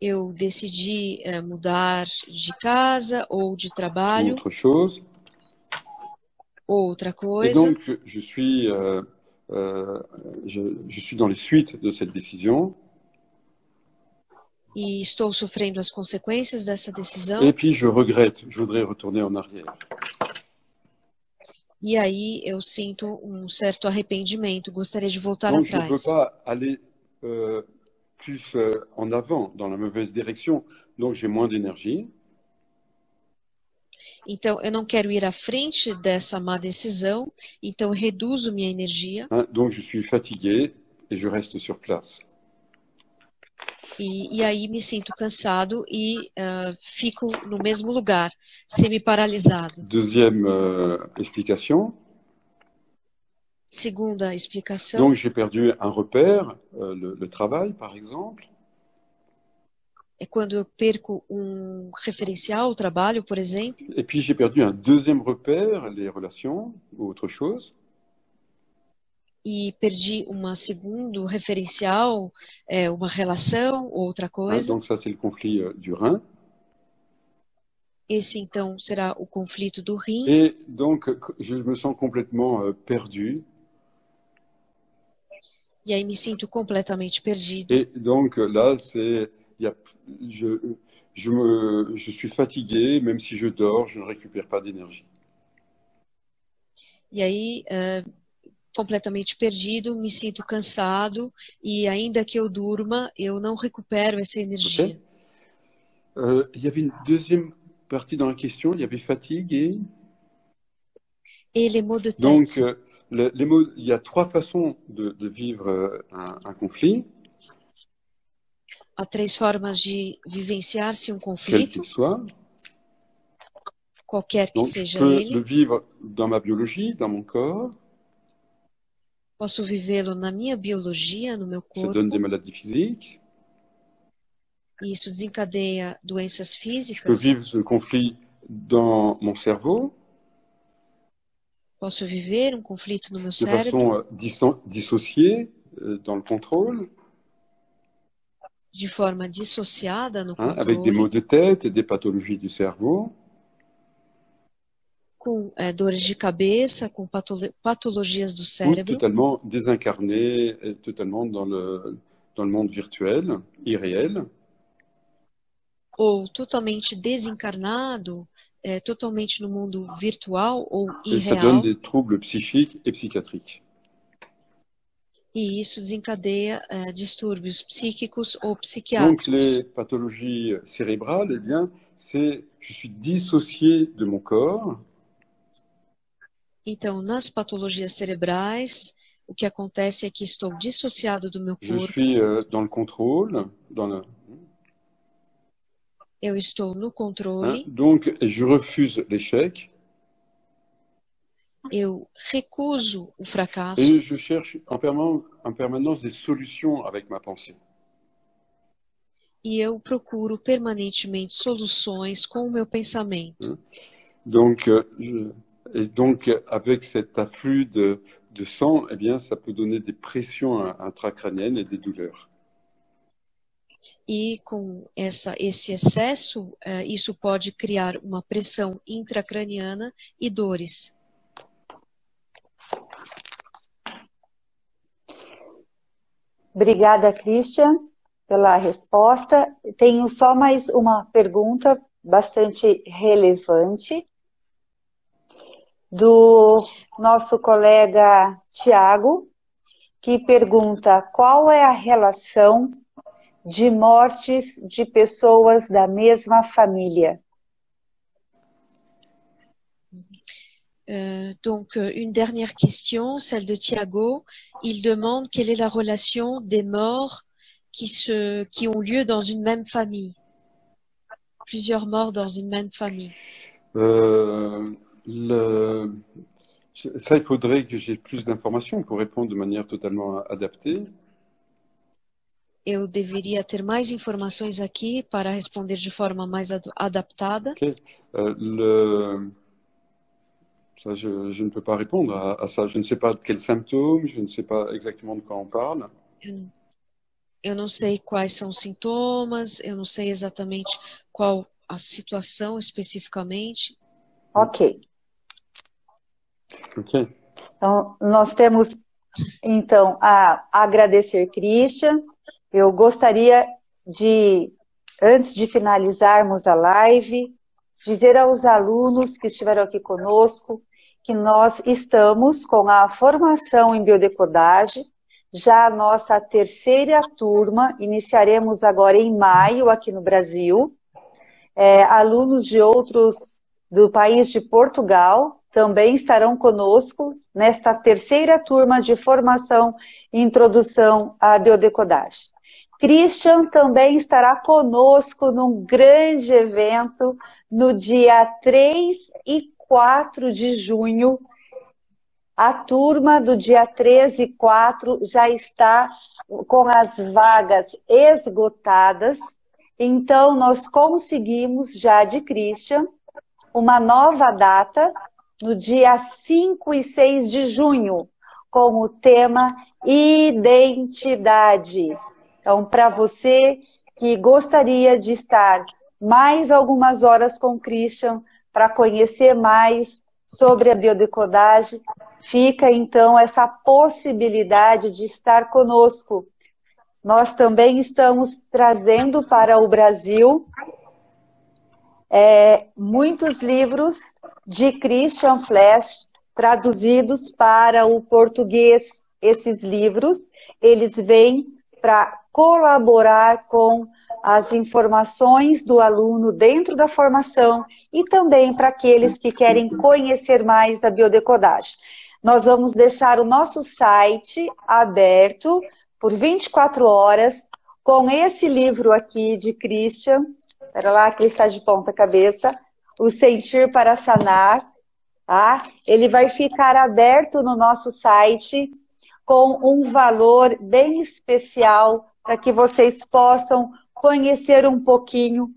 eu decidi mudar de casa ou de ou trabalho autre chose. ou outra Et coisa. donc, je suis dans les suites de cette décision. E estou sofrendo as consequências dessa decisão. Et puis, je regrette, je voudrais retourner en arrière. E aí eu sinto um certo arrependimento, gostaria de voltar Donc, je ne peux atrás. pas aller plus en avant dans la mauvaise direction. Donc, j'ai moins d'énergie. Então, eu não quero ir à frente dessa má decisão, então eu reduzo minha energia. Hein, donc, je suis fatigué et je reste sur place. E aí me sinto cansado e fico no mesmo lugar, semi-paralisado. Deuxième explication. Segunda explicação. Donc, j'ai perdu un repère, le travail, par exemple. É quando eu perco um referencial, o trabalho, por exemplo. Et puis, j'ai perdu un deuxième repère, les relations ou autre chose. E perdi um segundo referencial, uma relação, outra Hein, coisa. donc, ça, c'est le conflit du Rhin. Esse, então, será o conflito do rim. Et donc, je me sens complètement perdu. E aí me sinto completamente perdido. Et donc, là, je suis fatigué, même si je dors, je ne récupère pas d'énergie. E aí, completamente perdido, me sinto cansado e ainda que eu durma, eu não recupero essa energia. Okay. Il y avait une deuxième partie dans la question, il y avait fatigue et... Et les maux de tête. Donc, il y a trois façons de vivre un conflit. Há três formas de vivenciar-se Quel conflito, qu'il soit. qualquer que Donc, seja je peux ele. le vivre dans ma biologie, dans mon corps. Posso vivê-lo na minha biologia, no meu Ça corpo. donne des maladies physiques. E isso desencadeia doenças Je peux físicas. vivre ce conflit dans mon cerveau, Posso viver conflito no meu de cérebro façon dissociée, dans le contrôle, de forma dissociada no avec des maux controle, de tête et des pathologies du cerveau. com dores de cabeça, com patologias do Ou cérebro, totalement désincarné, totalement dans le monde virtuel, irréel. ou totalmente desencarnado, totalmente no mundo virtual ou Et ça donne irreal, des troubles psychiques et psychiatriques. e isso desencadeia distúrbios psíquicos ou Donc psiquiátricos. les pathologies cérébrales, eh bien, je suis dissocié de mon corps. Então, nas patologias cerebrais, o que acontece é que estou dissociado do meu Je corpo, suis dans le contrôle, eu estou no controle, donc je refuse l'échec eu recuso o fracasso et je cherche en permanence des solutions avec ma pensée. e eu procuro permanentemente soluções com o meu pensamento. Donc, avec cet afflux de sang, eh bien, ça peut donner des pressions intracrâniennes et des douleurs. E com esse excesso, isso pode criar uma pressão intracraniana e dores. Obrigada, Christian, pela resposta. Tenho só mais uma pergunta bastante relevante do nosso colega Tiago, que pergunta qual é a relação de mortes de pessoas da mesma família. Donc, une dernière question, celle de Thiago. Il demande quelle est la relation des morts qui ont lieu dans une même famille. Plusieurs morts dans une même famille. Ça, il faudrait que j'ai plus d'informations pour répondre de manière totalement adaptée. Eu deveria ter mais informações aqui para responder de forma mais adaptada. Okay. Ça, je ne peux pas répondre à ça. Je ne sais pas de quels symptômes, je ne sais pas exactement de quoi on parle. eu não sei quais são os sintomas, eu não sei exatamente qual a situação especificamente. Ok. Ok. Então, nós temos, então, a agradecer, Christian. Eu gostaria de, antes de finalizarmos a live, dizer aos alunos que estiveram aqui conosco que nós estamos com a formação em biodecodagem, já a nossa terceira turma, iniciaremos agora em maio aqui no Brasil. Alunos de outros, do país de Portugal, também estarão conosco nesta terceira turma de formação e introdução à biodecodagem. Christian também estará conosco num grande evento no dia 3 e 4 de junho. A turma do dia 13 e 4 já está com as vagas esgotadas, então nós conseguimos já de Christian uma nova data no dia 5 e 6 de junho, com o tema identidade. Então, para você que gostaria de estar mais algumas horas com o Christian para conhecer mais sobre a biodecodagem, fica então essa possibilidade de estar conosco. Nós também estamos trazendo para o Brasil muitos livros de Christian Flash traduzidos para o português. Esses livros, eles vêm para colaborar com as informações do aluno dentro da formação e também para aqueles que querem conhecer mais a biodecodagem. Nós vamos deixar o nosso site aberto por 24 horas com esse livro aqui de Christian. Espera lá, que ele está de ponta cabeça. O Sentir para Sanar. Tá? Ele vai ficar aberto no nosso site com um valor bem especial para que vocês possam conhecer um pouquinho.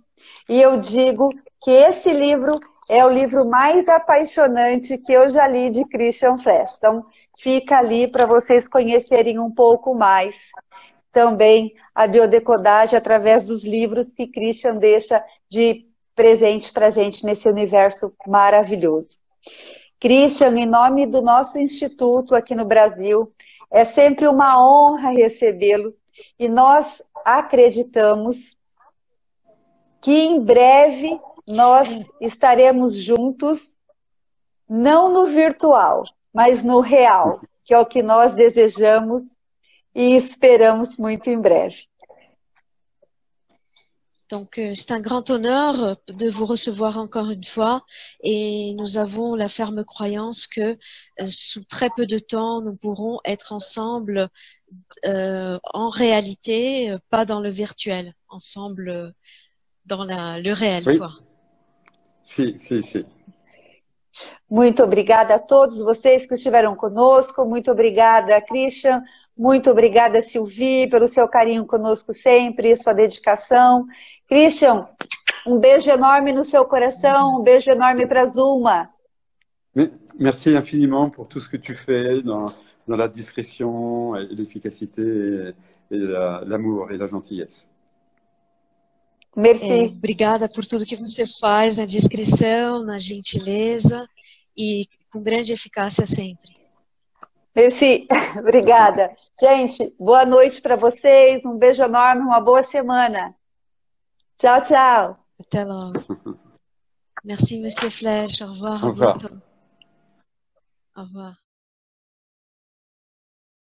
E eu digo que esse livro é o livro mais apaixonante que eu já li de Christian Flash. Então, fica ali para vocês conhecerem um pouco mais também a biodecodagem através dos livros que Christian deixa de presente para a gente nesse universo maravilhoso. Christian, em nome do nosso instituto aqui no Brasil, é sempre uma honra recebê-lo e nós acreditamos que em breve nós estaremos juntos, não no virtual, mas no real, que é o que nós desejamos e esperamos muito em breve. Donc, c'est un grand honneur de vous recevoir encore une fois et nous avons la ferme croyance que sous très peu de temps, nous pourrons être ensemble en réalité, pas dans le virtuel, ensemble dans le réel. Oui. Quoi. Si. Muito obrigada a todos vocês que estiveram conosco, muito obrigada, Christian, muito obrigada, Sylvie, pelo seu carinho conosco sempre, sua dedicação. Christian, um beijo enorme no seu coração, um beijo enorme para a Zulma. Merci infiniment pour tout ce que tu fais dans la discrétion et l'efficacité et l'amour et la gentillesse. Merci. Obrigada por tudo que você faz na discrição, na gentileza e com grande eficácia sempre. Merci, obrigada. Gente, boa noite para vocês, um beijo enorme, uma boa semana. Tchau, tchau. Até logo. Merci, Monsieur Flash. Au revoir. Au revoir. À bientôt. Au revoir.